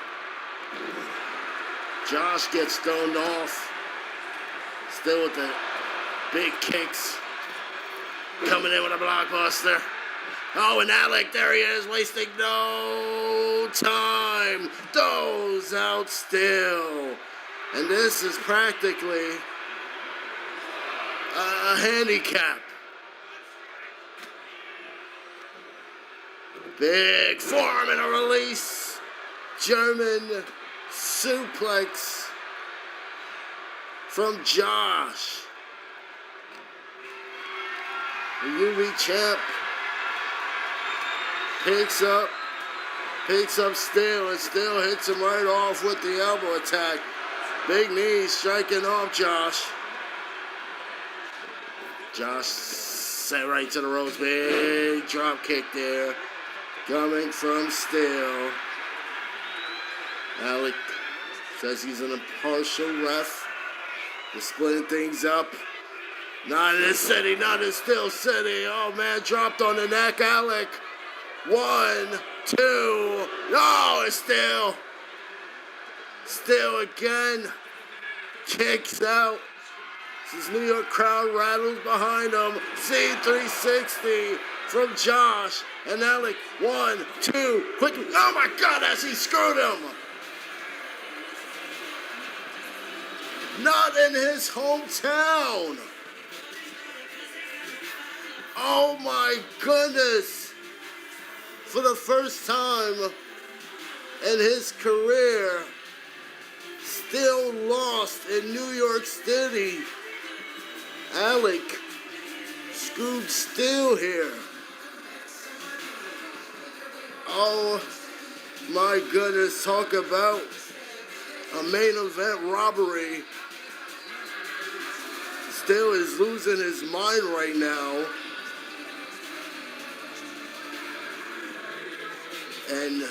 Josh gets thrown off. Still with the big kicks. Coming in with a blockbuster. Oh, and Alec, there he is, wasting no time. Throws out Steele. And this is practically a handicap. Big forearm and a release. German suplex from Josh. The UV champ picks up Steele, and Steele hits him right off with the elbow attack. Big knee striking off Josh. Josh set right to the ropes. Big drop kick there. Coming from Steele. Alec says he's an impartial ref. They're splitting things up. Not in this city, not in Steel City. Oh man, dropped on the neck, Alec. 1, 2. No, it's Steele. Steele again. Kicks out. This New York crowd rattles behind him. C360 from Josh. And Alec, 1, 2, quickly. Oh my God, as he screwed him. Not in his hometown. Oh my goodness. For the first time in his career, Steele lost in New York City. Alec screwed Steele here. Oh my goodness, talk about a main event robbery. Steele is losing his mind right now. And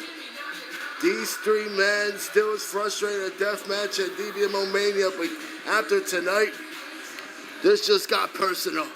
these 3 men, Steele is frustrated at death match at Dbmo Mania, but after tonight, this just got personal.